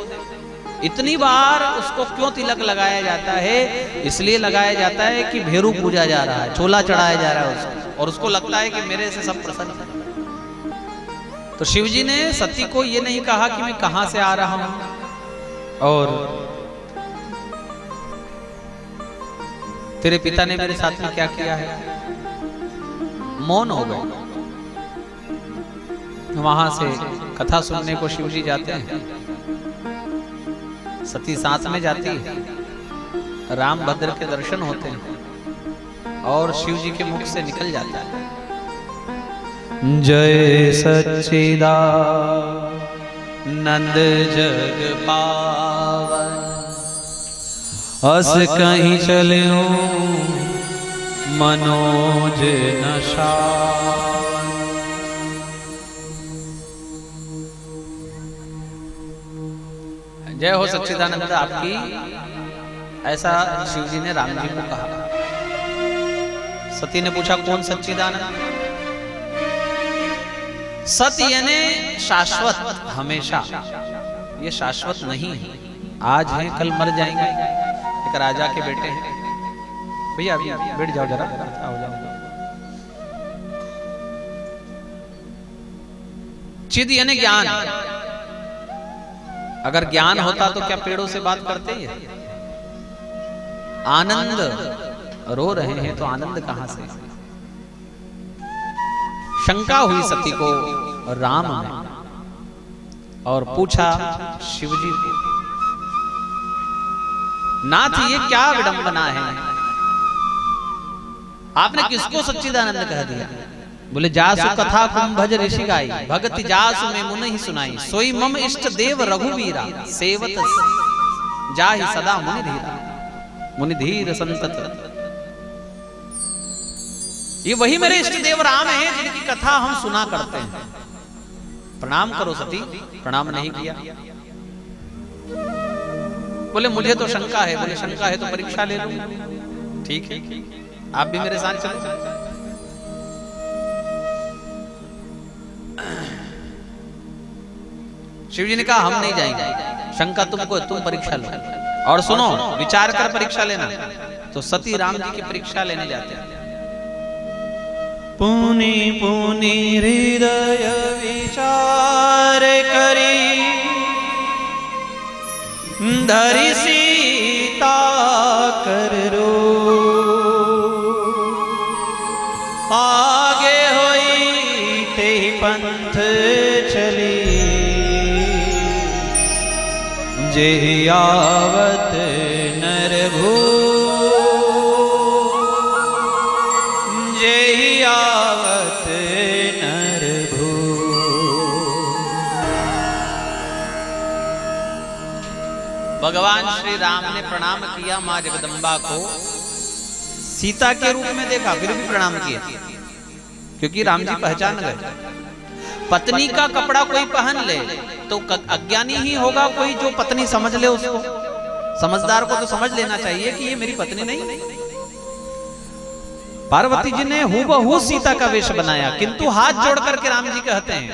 इतनी बार उसको क्यों तिलक लगाया जाता है? इसलिए लगाया जाता है कि भेरू पूजा जा रहा है, चोला चढ़ाया जा रहा है उसको, और उसको लगता है कि मेरे से सब प्रसन्न है। तो शिव जी ने सती को ये नहीं कहा कि मैं कहां से आ रहा हूं, और तेरे पिता ने मेरे साथ में क्या किया है। मौन हो गए। वहां से कथा सुनने को शिव जी जाते हैं, सती साथ में जाती है, राम भद्र के दर्शन होते हैं और शिव जी के मुख से निकल जाता है, जय सच्चिदानंद जग पावन, अस कहीं चलो मनोज नशा। जय हो सच्चिदानंद आपकी, ऐसा शिव जी ने राम जी को कहा। सती ने पूछा कौन सच्चिदानंद? सत्य यानी शाश्वत, हमेशा। ये शाश्वत नहीं है, आज है कल मर जाएंगे। एक राजा के बेटे हैं, भैया अभी बैठ जाओ जरा, आओ जाओ। चिद यानी ज्ञान। अगर ज्ञान होता तो क्या पेड़ों से बात करते हैं? आनंद, रो रहे हैं तो आनंद कहां से? शंका हुई सती को राम ने, और पूछा शिवजी को, नाथ ये क्या विडंबना है? आपने किसको सच्चिदानंद कह दिया? बोले जासु कथा कुंभज ऋषि गाई, भगति जासु में मुन ही सुनाई, सोई मम इष्ट देव रघुवीरा, सेवत जाहि सदा मुनि धीरा, मुनि धीर संतत। ये वही मेरे इष्ट देव राम हैं जिनकी कथा हम सुना करते हैं। प्रणाम करो सती। प्रणाम नहीं किया। बोले मुझे तो शंका है। बोले शंका है तो परीक्षा ले लो। ठीक है, आप भी मेरे साथ चलो। शिव जी ने कहा हम नहीं जाएंगे, शंका तुमको, तुम परीक्षा लो। और सुनो, विचार कर परीक्षा लेना। तो सती राम जी की परीक्षा लेने जाते हैं। पुनि पुनि हृदय विचार करी, धरि सीता कर रो, आगे होई ते पंथ चली, जेहि आवत नर भू, जेहि आवत नर भू। भगवान श्री राम ने प्रणाम किया मां जगदम्बा को, सीता के रूप में देखा, फिर भी प्रणाम किया, क्योंकि राम जी पहचान गए। पत्नी का कपड़ा कोई पहन ले तो अज्ञानी ही होगा कोई जो पत्नी समझ ले उसको। समझदार को तो समझ लेना चाहिए कि ये मेरी पत्नी नहीं। पार्वती जी ने हूबहू सीता का वेश बनाया, किंतु हाथ जोड़ करके राम जी कहते हैं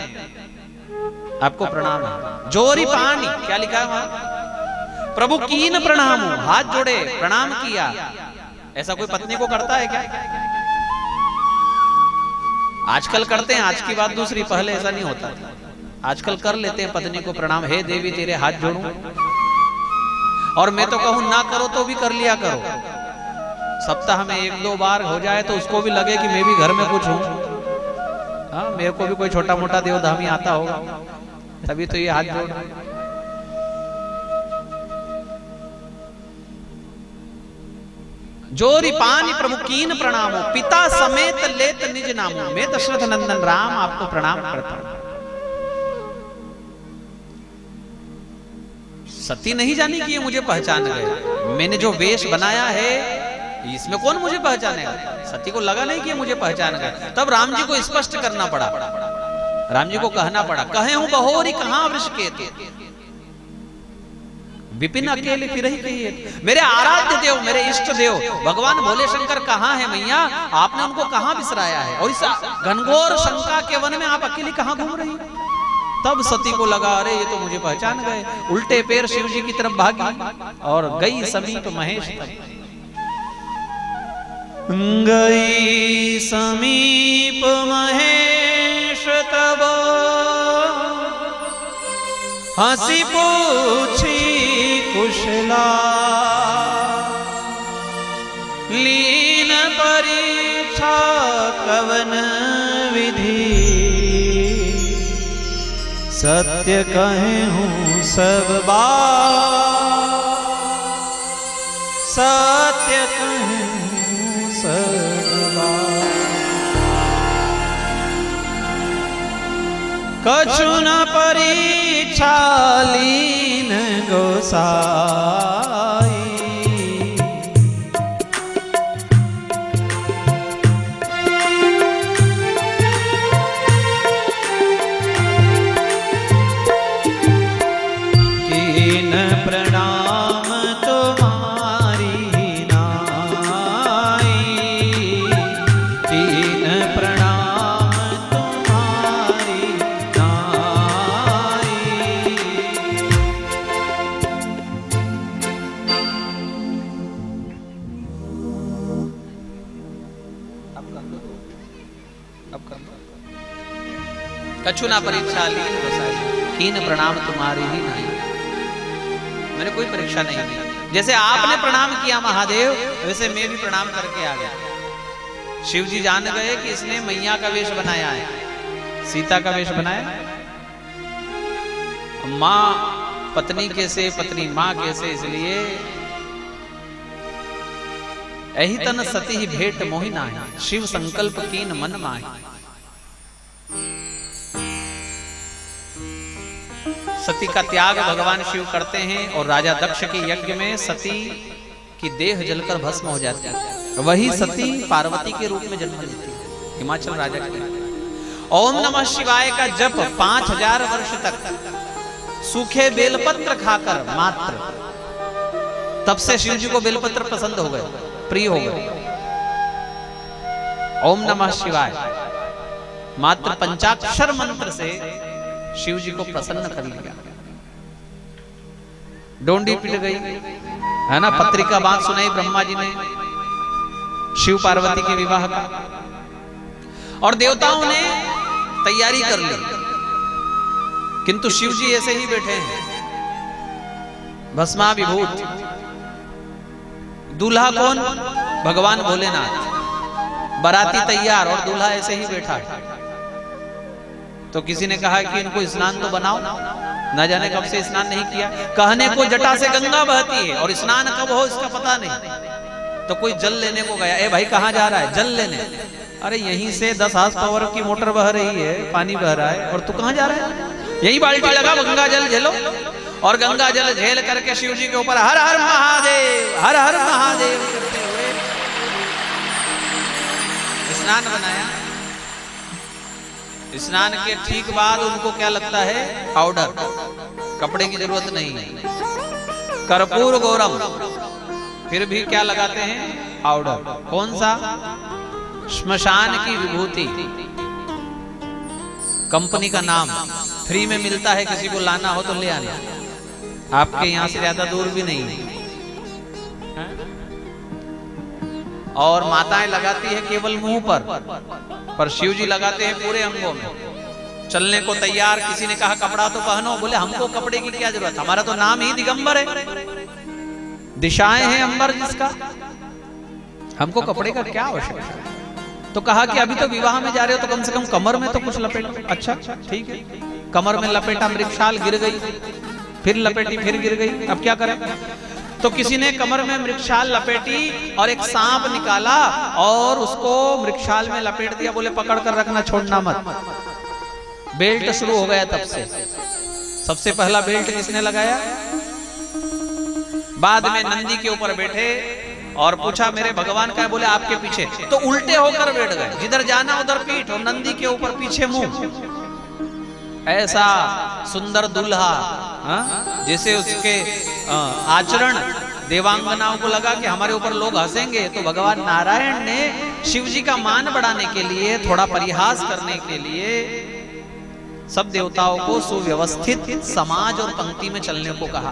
आपको प्रणाम है। जोरी पानी, क्या लिखा है वहां? प्रभु कीन प्रणाम, हाथ जोड़े प्रणाम किया। ऐसा कोई पत्नी को करता है क्या? आजकल करते हैं, आज की बात दूसरी, पहले ऐसा नहीं होता था। आजकल कर लेते हैं पत्नी को प्रणाम, हे देवी तेरे हाथ जोड़ूं। और मैं तो कहूं ना करो तो भी कर लिया करो। सप्ताह में 1-2 बार हो जाए तो उसको भी लगे कि मैं भी घर में कुछ हूं। हाँ, मेरे को भी कोई छोटा मोटा देवधामी आता होगा, तभी तो ये हाथ जोड़। जोरी पानी प्रभु कीन प्रणामो, पिता समेत लेत निज नामो, मैं दशरथ नंदन राम आपको प्रणाम करता हूं। सती नहीं जानी कि ये मुझे पहचान गए। मैंने जो वेश बनाया है इसमें कौन मुझे पहचानेगा? सती को लगा नहीं कि ये मुझे पहचान गए। तब राम जी को स्पष्ट करना पड़ा, राम जी को कहना पड़ा, कहे हूं बहोरी कहां वृष के थे, विपिन अकेले फिर ही कहिए। मेरे आराध्य देव, मेरे इष्ट देव भगवान भोले शंकर कहां है मैया? आपने उनको कहां बिसराया है? और इस घनघोर शंका के वन में आप अकेली कहां घूम रही? तब सती को लगा अरे ये तो मुझे पहचान गए। उल्टे पैर शिव जी की तरफ भागी और गई समीप महेश तक। गई समीप महेश तब हंसी पूछी कुशला, लीन परीक्षा कवन विधि, सत्य कहे हूँ सब बात, सत्य कहे हूँ सब बात। कछु न परीक्षा लीन गोसाई, प्रणाम तुम्हारी नाई, तीन प्रणाम तुम्हारी नाई। कछु ना परीक्षा लीन गोसाई, तीन प्रणाम तुम्हारी ही नहीं। मैंने कोई परीक्षा नहीं दी। जैसे आपने प्रणाम किया महादेव, वैसे मैं भी प्रणाम करके आ गया। शिव जी जान गए कि इसने मैया का वेश बनाया है, सीता का वेश बनाया। मां पत्नी कैसे, पत्नी मां कैसे, इसलिए यही तन सती ही भेंट मोहि नाहि, शिव संकल्प कीन मन माहि। सती का त्याग भगवान शिव करते हैं और राजा दक्ष के यज्ञ में सती की देह जलकर भस्म हो जाती है। वही सती पार्वती के रूप में जन्म लेती है हिमाचल राजा की। ओम नमः शिवाय का जप 5000 वर्ष तक सूखे बेलपत्र खाकर मात्र, तब से शिव जी को बेलपत्र पसंद हो गए, प्रिय हो गए। ओम नमः शिवाय मात्र पंचाक्षर मंत्र से शिव जी को प्रसन्न कर लिया। डोंडी पिट गई है ना, पत्रिका बात सुनाई ब्रह्मा जी ने शिव पार्वती के विवाह का, और देवताओं ने तैयारी कर ली, किंतु शिव जी ऐसे ही बैठे हैं भस्मा विभूत। दूल्हा कौन? भगवान भोलेनाथ। बाराती तैयार और दूल्हा ऐसे ही बैठा है। तो किसी ने कहा कि इनको स्नान तो बनाओ, न जाने कब से स्नान नहीं किया। कहने को जटा से गंगा बहती है और स्नान कब हो इसका पता नहीं। तो कोई जल लेने को गया, ए भाई कहाँ जा रहा है? जल लेने। अरे यहीं से 10 हार्स पावर की मोटर बह रही है, पानी बह रहा है, और तू कहाँ जा रहा है? यही बाल्टी लगा, गंगा जल झेलो। और गंगा जल झेल करके शिव जी के ऊपर हर हर महादेव, हर हर महादेव करते हुए स्नान बनाया। स्नान के ठीक बाद उनको क्या लगता है? पाउडर। कपड़े की जरूरत नहीं है। कर्पूर गौरम, फिर भी क्या लगाते हैं? पाउडर। कौन सा? श्मशान की विभूति, कंपनी का नाम, फ्री में मिलता है, किसी को लाना हो तो ले आना। आपके यहां से ज्यादा दूर भी नहीं है। और माताएं लगाती है केवल मुंह पर शिव जी लगाते हैं पूरे अंगों में। चलने को तैयार, किसी ने कहा कपड़ा तो पहनो, बोले हमको कपड़े की क्या जरूरत, हमारा तो नाम ही दिगंबर है, दिशाएं हैं अंबर जिसका, हमको कपड़े का क्या आवश्यकता है। तो कहा कि अभी तो विवाह में जा रहे हो तो कम से कम कमर में तो कुछ लपेटो। अच्छा ठीक है, कमर में लपेटा, मृगशाल गिर गई, फिर लपेटी, फिर गिर गई, अब क्या करें? तो किसी ने कमर में मृगशाल लपेटी और एक सांप निकाला और उसको मृगशाल में लपेट दिया। बोले पकड़ कर रखना, छोड़ना मत। बेल्ट शुरू हो गया तब से। सबसे पहला बेल्ट किसने लगाया? बाद में नंदी के ऊपर बैठे और पूछा मेरे भगवान का है? बोले आपके पीछे। तो उल्टे होकर बैठ गए, जिधर जाना उधर पीठ, और नंदी के ऊपर पीछे मुंह। ऐसा सुंदर दूल्हा, जैसे उसके आचरण देवांगनाओं को लगा कि हमारे ऊपर लोग हंसेंगे, तो भगवान नारायण ने शिव जी का मान बढ़ाने के लिए, थोड़ा परिहास करने के लिए सब देवताओं को सुव्यवस्थित समाज और पंक्ति में चलने को कहा।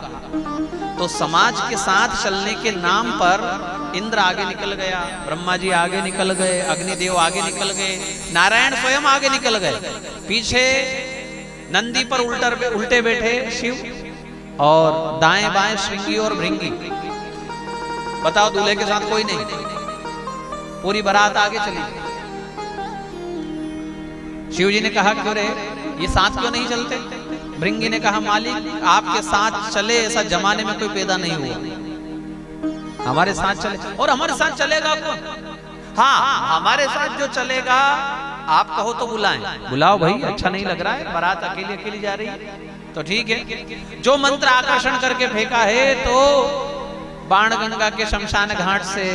तो समाज के साथ चलने के नाम पर इंद्र आगे निकल गया, ब्रह्मा जी आगे निकल गए, अग्निदेव आगे निकल गए, नारायण स्वयं आगे निकल गए, पीछे नंदी पर उल्टे बैठे शिव, और दाएं बाएं श्रृंगी और भृंगी। बताओ, दूल्हे के साथ कोई नहीं, पूरी बारात आगे चली। शिव जी ने कहा, क्यों रे, ये साथ क्यों नहीं चलते? भृंगी ने कहा, मालिक आपके साथ चले ऐसा जमाने में कोई पैदा नहीं हुआ, हमारे साथ चले। और हमारे साथ चलेगा कौन? हाँ, हमारे साथ जो चलेगा आप कहो तो बुलाएं। बुलाओ भाई, अच्छा नहीं लग रहा है, बारात अकेली अकेली जा रही है, तो ठीक है। जो मंत्र आकर्षण करके फेंका है, तो बाणगंगा के शमशान घाट से,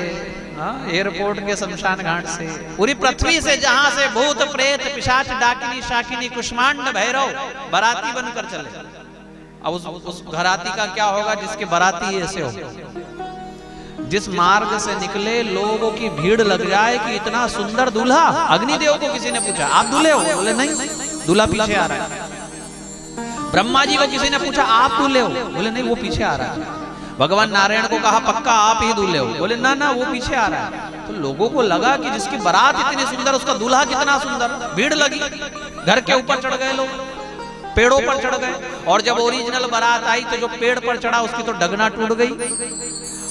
एयरपोर्ट के शमशान घाट से, पूरी पृथ्वी से, जहां से भूत प्रेत पिशाच डाकिनी शाकिनी कुष्मांड भैरव बाराती बनकर चले। अब उस घराती का क्या होगा जिसके बाराती ऐसे हो? जिस मार्ग से निकले लोगों की भीड़ लग जाए कि इतना सुंदर दूल्हा। अग्निदेव को किसी ने पूछा, आप दूल्हे हो? बोले नहीं, दूल्हा पीछे आ रहा है। ब्रह्मा जी को किसी ने पूछा, आप दूल्हे हो? बोले नहीं, वो पीछे आ रहा है। भगवान नारायण को कहा, पक्का आप ही दूल्हे हो? बोले ना ना, वो पीछे आ रहा है। तो लोगों को लगा कि जिसकी बारात इतनी सुंदर, उसका दूल्हा कितना सुंदर। भीड़ लगी, घर के ऊपर चढ़ गए लोग, पेड़ों पर चढ़ गए। और जब ओरिजिनल बारात आई तो जो पेड़ पर चढ़ा उसकी तो डगना टूट गई,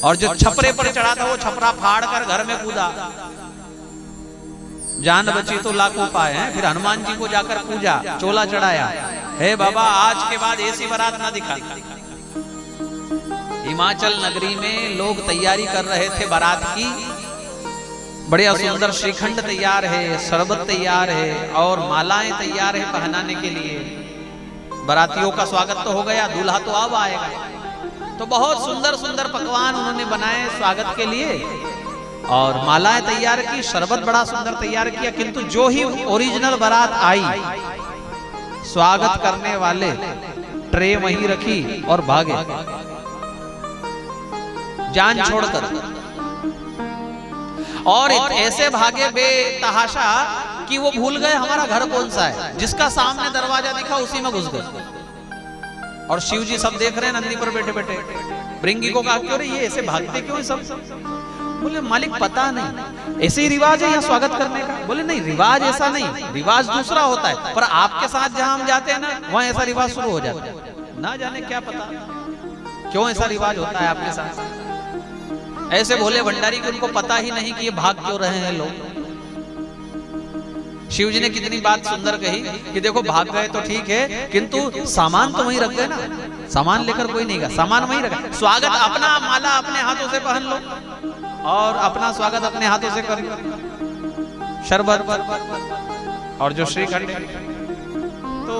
और जो छपरे पर चढ़ा था वो छपरा फाड़ कर घर में कूदा। जान बची तो लाखों पाए हैं। फिर हनुमान जी को जाकर पूजा, चोला चढ़ाया, हे बाबा आज के बाद ऐसी बारात ना दिखा। हिमाचल नगरी में लोग तैयारी कर रहे थे बारात की, बढ़िया सुंदर श्रीखंड तैयार है, शरबत तैयार है, और मालाएं तैयार है पहनाने के लिए। बारातियों का स्वागत तो हो गया, दूल्हा तो अब आएगा। तो बहुत सुंदर सुंदर पकवान उन्होंने बनाए स्वागत के लिए, और मालाएं तैयार की, शरबत बड़ा सुंदर तैयार किया। किंतु जो ही ओरिजिनल बारात आई, स्वागत करने वाले ट्रे वहीं रखी और भागे, जान छोड़कर। और ऐसे भागे बेतहाशा कि वो भूल गए हमारा घर कौन सा है। जिसका सामने दरवाजा दिखा उसी में घुस गए। और शिव जी सब देख रहे हैं नंदी पर बैठे बैठे। भृंगी को कहा, क्यों रे ये ऐसे भागते क्यों सब? बोले मालिक पता नहीं, ऐसे ही रिवाज है यहाँ स्वागत करने का। बोले नहीं, रिवाज ऐसा नहीं, रिवाज दूसरा होता है, पर आपके साथ जहां हम जाते हैं ना, वहां ऐसा रिवाज शुरू हो जाता है। ना जाने क्या पता क्यों ऐसा रिवाज होता है आपके साथ। ऐसे भोले भंडारी को उनको पता ही नहीं कि ये भाग क्यों रहे हैं लोग। शिव जी ने कितनी बात सुंदर कही कि देखो भाग गए तो ठीक है, किंतु सामान तो वहीं रख गए ना, सामान लेकर कोई नहीं गया, सामान वहीं रखा। स्वागत अपना, माला अपने हाथों से पहन लो और अपना स्वागत अपने हाथों से कर लो। शरबत और जो श्रीखंड, तो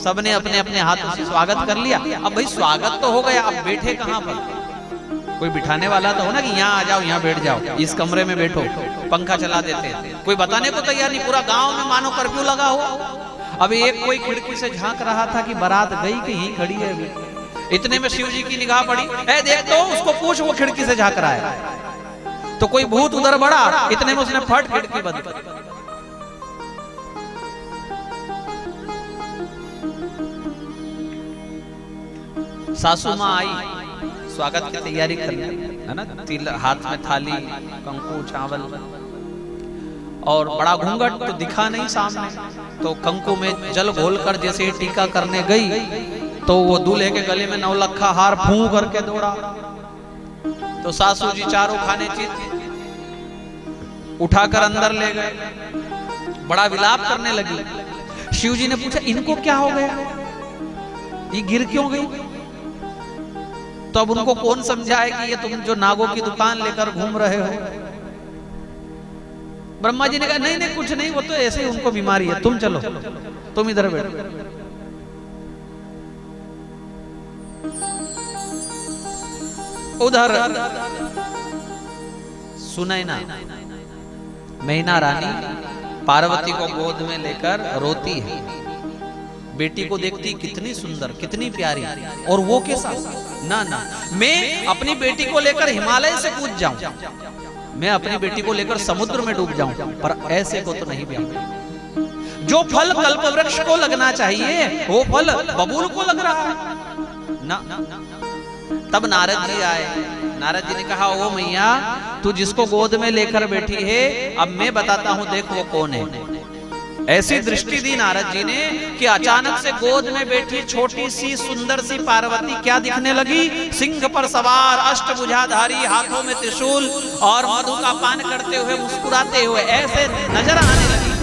सबने अपने अपने हाथों से स्वागत कर लिया। अब भाई स्वागत तो हो गया, अब बैठे कहां पर? कोई बिठाने वाला तो हो ना कि यहाँ आ जाओ, यहाँ बैठ जाओ, इस कमरे में बैठो, पंखा चला देते हैं। कोई बताने को तैयार नहीं, पूरा गांव में मानो कर्फ्यू लगा हो। अब एक कोई खिड़की से झांक रहा था कि बारात गई कि यहीं खड़ी है अभी। इतने में शिव जी की निगाह पड़ी, ए देख तो उसको पूछ, वो खिड़की से झांक रहा है। तो कोई भूत उधर बढ़ा, इतने में उसने फट खिड़की बंद कर। सासू माँ आई स्वागत की तैयारी करने, है ना, तिल हाथ में थाली, कंकु चावल, और बड़ा घूंघट तो दिखा नहीं सामने। तो कंकु में जल घोलकर जैसे ही टीका करने गई तो वो दूल्हे के गले में नौलखा हार फूंक करके दौड़ा। तो सासू जी चारों खाने चीज उठाकर अंदर ले गए, बड़ा विलाप करने लगी। शिव जी ने पूछा, इनको क्या हो गया, ये गिर क्यों गई? तो अब उनको कौन समझाए कि ये तुम जो नागों की दुकान लेकर घूम रहे हो। ब्रह्मा जी ने कहा, नहीं नहीं कुछ नहीं, वो तो ऐसे ही उनको बीमारी है, तुम चलो, तुम इधर बैठो। उधर सुनैना मैना रानी पार्वती को गोद में लेकर रोती है। बेटी को देखती कितनी सुंदर, कितनी प्यारी, और वो कैसा? ना ना, मैं अपनी बेटी को लेकर हिमालय से कूद जाऊं, मैं अपनी बेटी को लेकर समुद्र में डूब जाऊं, पर ऐसे को तो नहीं ब्याऊंगी। जो फल कल्प वृक्ष को लगना चाहिए वो फल बबूल को लग रहा है ना। तब नारद जी आए। नारद जी ने कहा, ओ मैया, तू जिसको गोद में लेकर बैठी है, अब मैं बताता हूं, देख वो कौन है। ऐसी दृष्टि दी नारद जी ने कि अचानक से गोद में बैठी छोटी सी सुंदर सी पार्वती क्या दिखने लगी? सिंह पर सवार, अष्टभुजाधारी, हाथों में त्रिशूल और मधु का पान करते हुए, मुस्कुराते हुए ऐसे नजर आने लगी।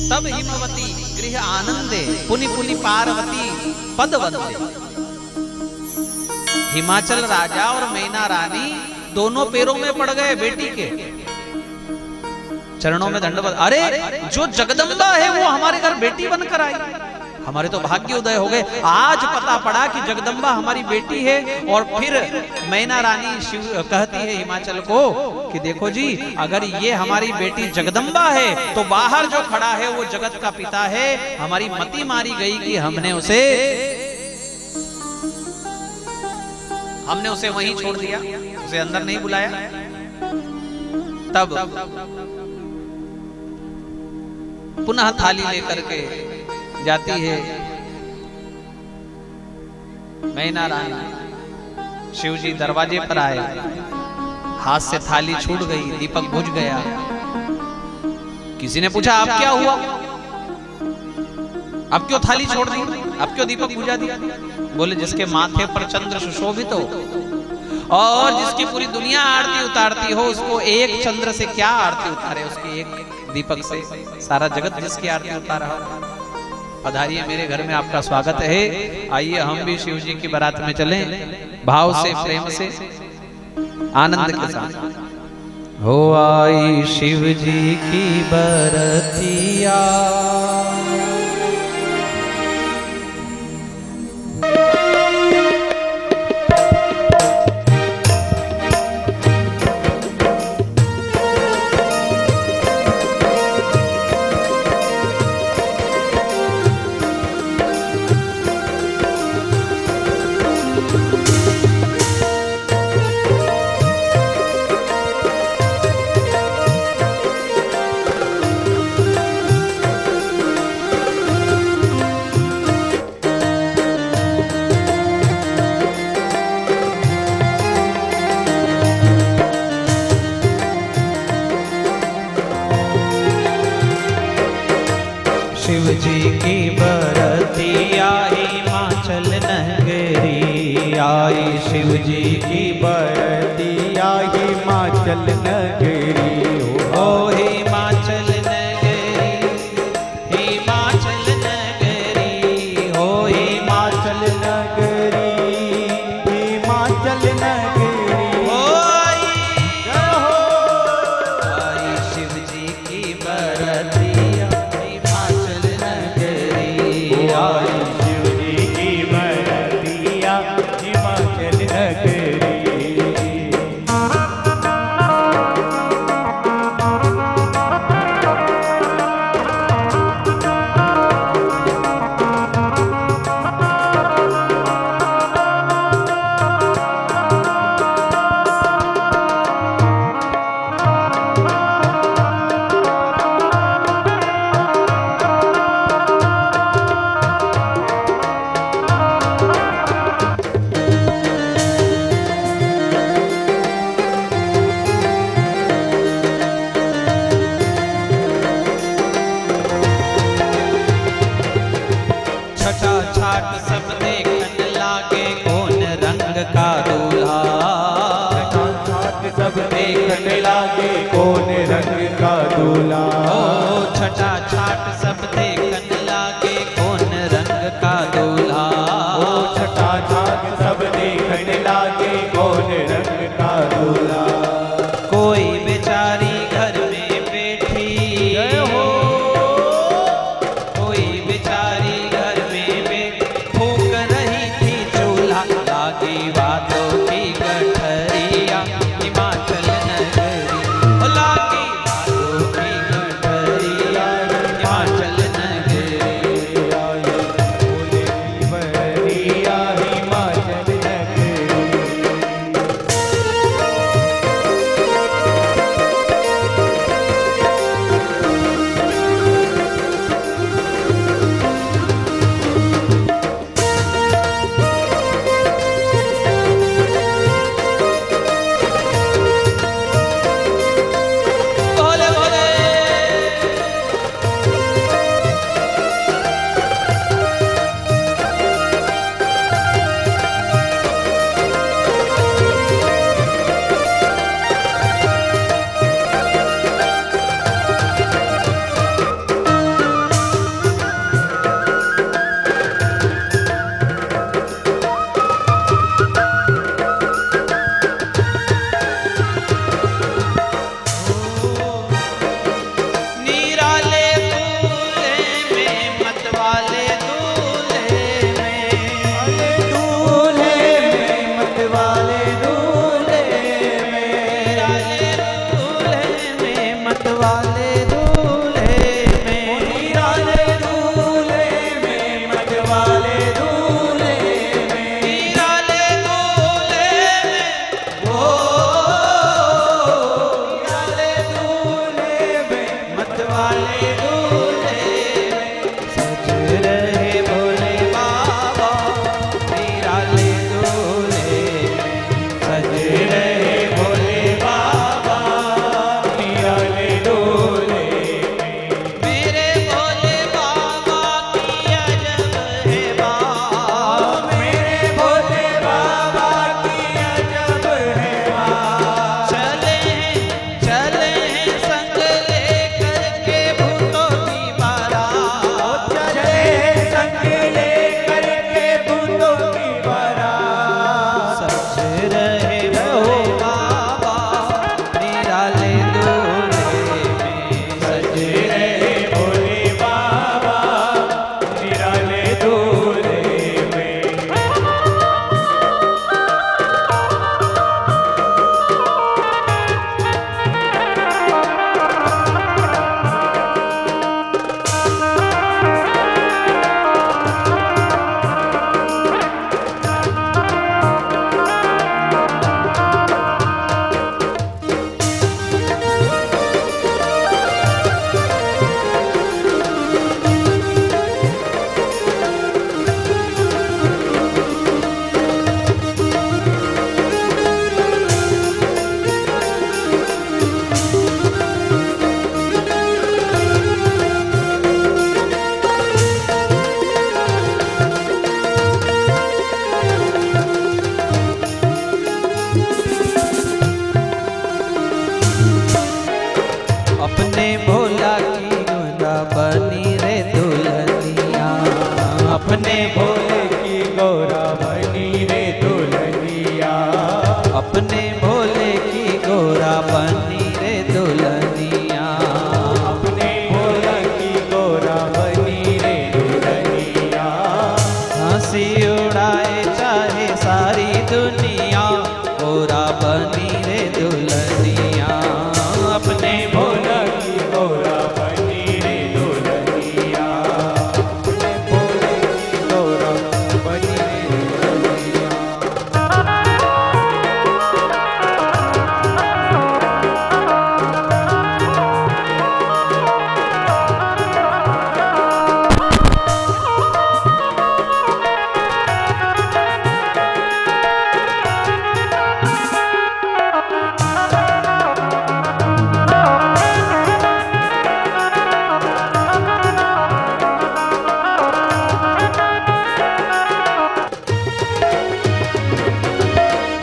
तब हिमवती गृह आनंदे पुनि पुनि पार्वती पद वंदे। हिमाचल राजा और मैना रानी दोनों पैरों में पड़ गए बेटी के, चरणों में दंडवत। अरे जो जगदम्बा है वो हमारे घर बेटी बनकर आई, हमारे तो भाग्य उदय हो गए। आज पता पड़ा कि जगदम्बा हमारी बेटी है। और फिर मैना रानी शिव कहती है हिमाचल को कि देखो जी, अगर ये हमारी बेटी जगदम्बा है तो बाहर जो खड़ा है वो जगत का पिता है। हमारी मति मारी गई कि हमने उसे वहीं छोड़ दिया, उसे अंदर नहीं बुलाया। तब पुनः थाली लेकर के जाती है मैना रानी। शिव जी दरवाजे पर आए, हाथ से थाली छूट गई, दीपक बुझ गया। किसी ने पूछा, अब क्या हुआ? अब क्यों थाली छोड़ दी? अब क्यों दीपक बुझा दिया? बोले, जिसके माथे पर चंद्र सुशोभित हो और जिसकी पूरी दुनिया आरती उतारती हो, उसको एक चंद्र से क्या आरती उतारे? उसके एक दीपक से सारा जगत जिसकी आरती उतारा हो। पधारिए, मेरे घर में आपका स्वागत है। आइए हम भी शिव जी की बारात में चलें, भाव से, प्रेम से, आनंद के साथ। हो आई शिव जी की बरतिया, शिव जी की बरतिया हिमाचल नगरी आई। शिव जी की बरतिया हिमाचल नगरी, ओ हिमाचल नगरी, हिमाचल नगरी, ओ हिमाचल नगरी, हिमाचल नगरी, ओ आई शिव जी की बरतिया हिमाचल नगरी, आई शिव जी की बरतिया हिमाचल नगरी। छाट सब देखन लागे कौन रंग का दूल्हा, छाट सब देखन लागे कौन रंग का दूल्हा, ओ छठा छाट सब देखन लागे कौन रंग का दूल्हा, ओ छठा छाट सब देखन लागे कौन रंग का दूल्हा। कोई बेचारी घर में बैठी हो, कोई बेचारी घर में फूक रही थी चूल्हा, लागी बातों की गठरिया हिमाचल नगरी, लागी बातों की गठरिया हिमाचल नगरी, बरिया हिमाचल नगरी। अपने भोला की गोरा बनी रे दुल्हनिया, अपने भोले की गोरा बनी रे दुल्हनिया, अपने भोले की गोरा बनी रे दुल्हनिया, अपने भोले की गोरा बनी रे दुल्हनिया। हंसी उड़ाए चाहे सारी दुनिया, गोरा बनी रे दुल्हनिया, अपने भोला की गोरा बनी रे दुल्हनिया, अपने भोले की गोरा बनी रे दुल्हनिया।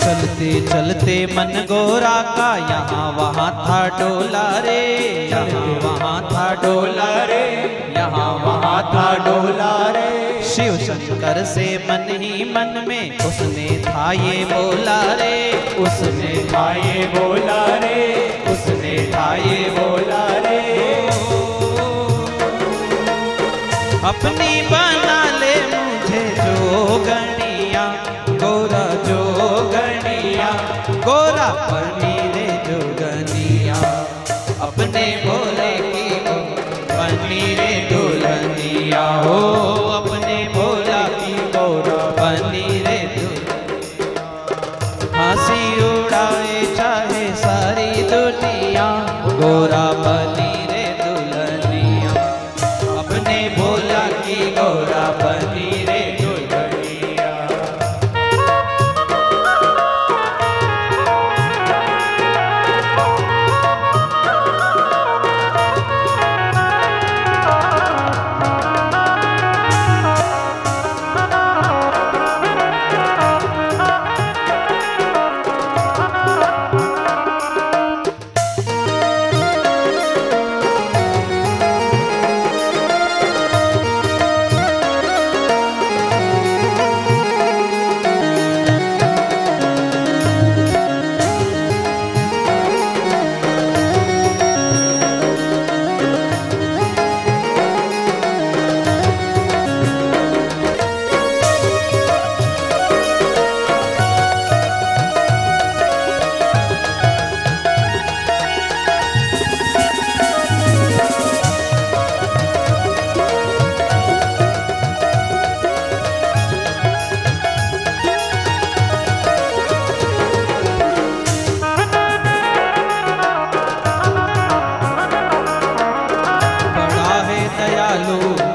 चलते चलते मन गोरा का यहाँ वहाँ था डोला रे, यहाँ वहाँ था डोला रे, यहाँ वहाँ था डोला रे। शिव शंकर से मन ही मन में उसने था ये बोला रे, उसने था ये बोला रे, उसने था ये बोला रे। अपनी बना ले मुझे जोगनिया, गोरा जोगनिया, गोरा बनी रे जोगनिया, अपने भोले की बनी रे दुल्हनिया, हो अपने भोला की गोरा बनी रे दुल्हनिया। हंसी उड़ाए चाहे सारी दुनिया, गोरा बनी रे दुल्हनिया, अपने भोला की गोरा बनी रे दुल्हनिया।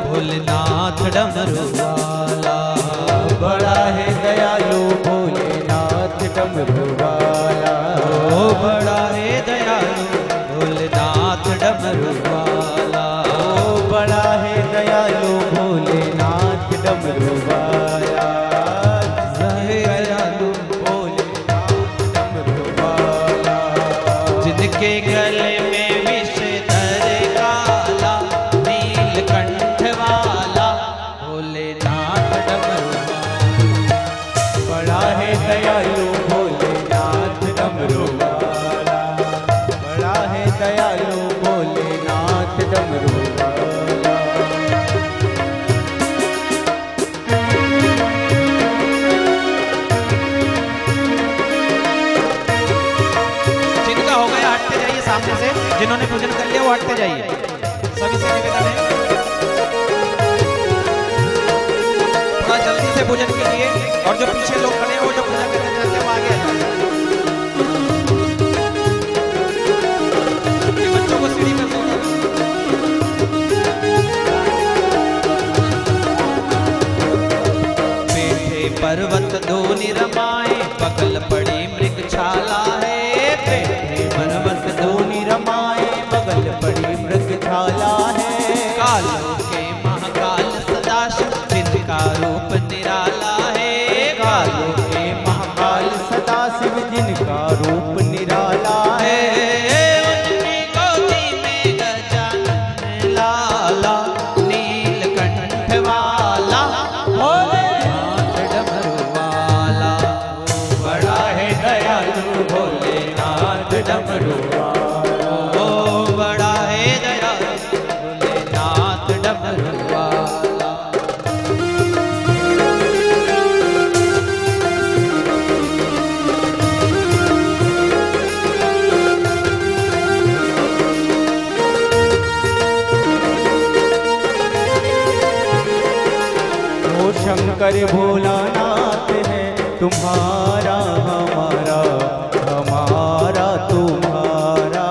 भोलेनाथ डमरू वाला, बड़ा है दयालु भोलेनाथ डमरू वाला, ओ बड़ा है दयालु भोलेनाथ डमरू वाला, ओ बड़ा है दयालु भोलेनाथ डमरू वाला, है दयालु भोलेनाथ डमरू वाला। जिनके गले में विषधर काला, नीलकंठ वाला, भोलेनाथ डमरू वाला, बड़ा है दयालु भोलेनाथ डमरू वाला, बड़ा है दयालु भोलेनाथ डमरू वाला। जिनका हो गया हटते जाइए सामने से, जिन्होंने पूजन कर लिया वो हटते जाइए, सभी से निवेदन है थोड़ा जल्दी से पूजन कीजिए, और जो पीछे लोग खड़े हैं वो जो पूजन करना चाहते हैं वो आगे आ जाए। ये बच्चों को सीढ़ी पे दो। बैठे पर्वत दो निरमाए, बगल पड़ी मृगशाला है, बैठे पर्वत दो रमाए बगल पड़ी मृगशाला है, कालों के महाकाल सदाशिव, जिनका रूप निराला है, कालों कालों के महाकाल शंकर भोलानाथ है तुम्हारा हमारा, हमारा तुम्हारा।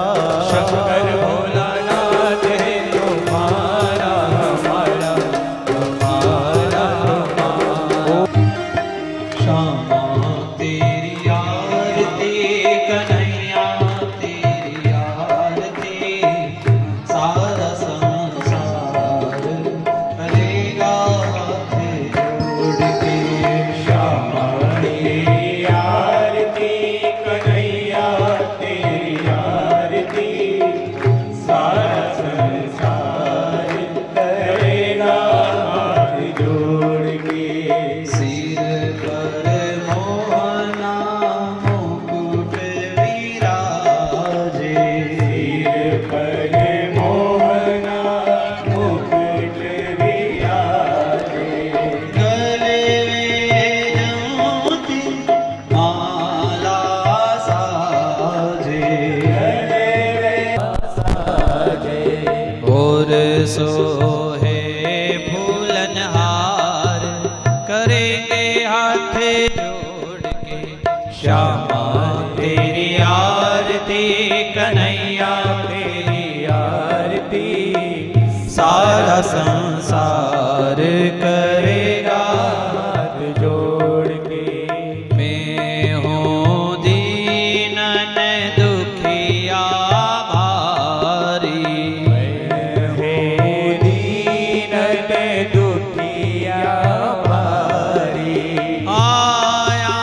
शंकर भोलानाथ है तुम्हारा हमारा, हमारा हमारा। श्यामा तेरी आरती, कन्हैया तेरी आरती, सारा संसार करेगा हाथ जोड़ के। श्यामा तेरी आरती, कन्हैया तेरी आरती, सारा संसार करेगा हाथ जोड़ के। सिर पर मोहना मुकुट विराजे, सिर पर मोहना मुकुट विराजे, गले में ज्योति माला साजे, और सोहे फूलनहार करेंगे हाथ जोड़ के। श्यामा तेरी आरती, कन्हैया तेरी आरती, सारा संसार करेगा हाथ जोड़ के। मैं हूँ दीनन दुखिया भारी, मैं हूँ दीनन दुखिया भारी, आया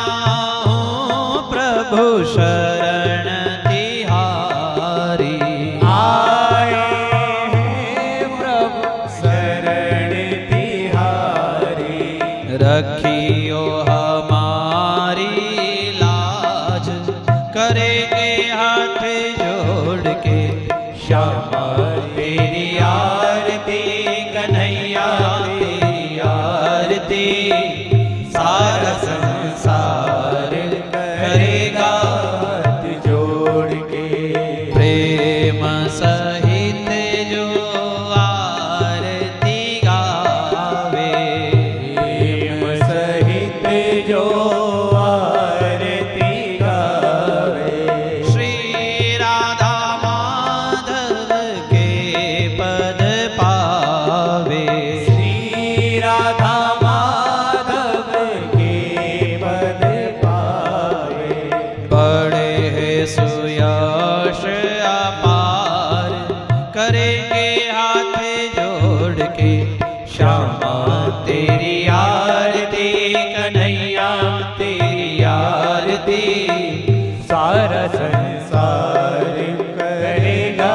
हूँ प्रभु शरण तिहारी। आए हैं प्रभु शरण तिहारी, रखियो हमारी लाज, करेंगे हाथ जोड़ के। श्यामा तेरी आरती, कन्हैया तेरी आरती, सारा संसार करेगा हाथ जोड़ के। प्रेम सहित जो आरती गावे, प्रेम सहित जो आरती गावे, श्री राधा माधव के पद पावे। श्री राधा माधव के पद पावे, बड़े है सुयश अपार, करेंगे हाथ जोड़ के। श्यामा तेरी आरती, कन्हैया तेरी आरती, सारा संसार करेगा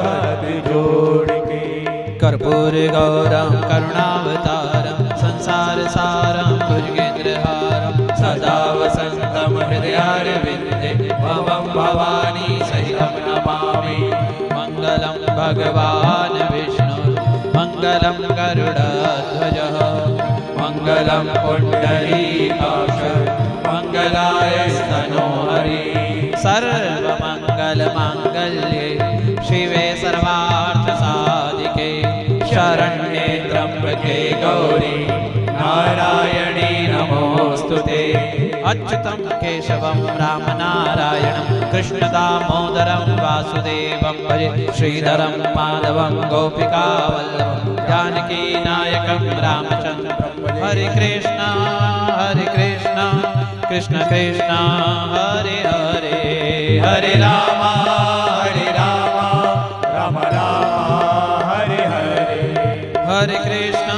हाथ जोड़ के। कर्पूर गौरम करुणावतारम, संसार सारम भुजगेन्द्रहारम, सदा वसंतम हृदयारविंदे, भवं भवानी सहितं नमामि। मंगलम भगवान विष्णु, मंगलम गरुड़ध्वजः, मंगलम पुंडरीकाक्ष, मंगलायस्तनो हरि। सर्वमंगल मांगल्ये शिवे सर्वार्थ साधिके, शरण्ये त्र्यंबके गौरी नारायणी नमोस्तुते। अच्युतं केशवं राम नारायणं कृष्ण दामोदरं वासुदेवं भजे। श्रीधरं माधवं गोपिका वल्लभं जानकी नायकं रामचन्द्रं भजे। हरे कृष्ण कृष्ण कृष्ण हरे हरे, हरे राम राम राम हरे हरे, हरे कृष्ण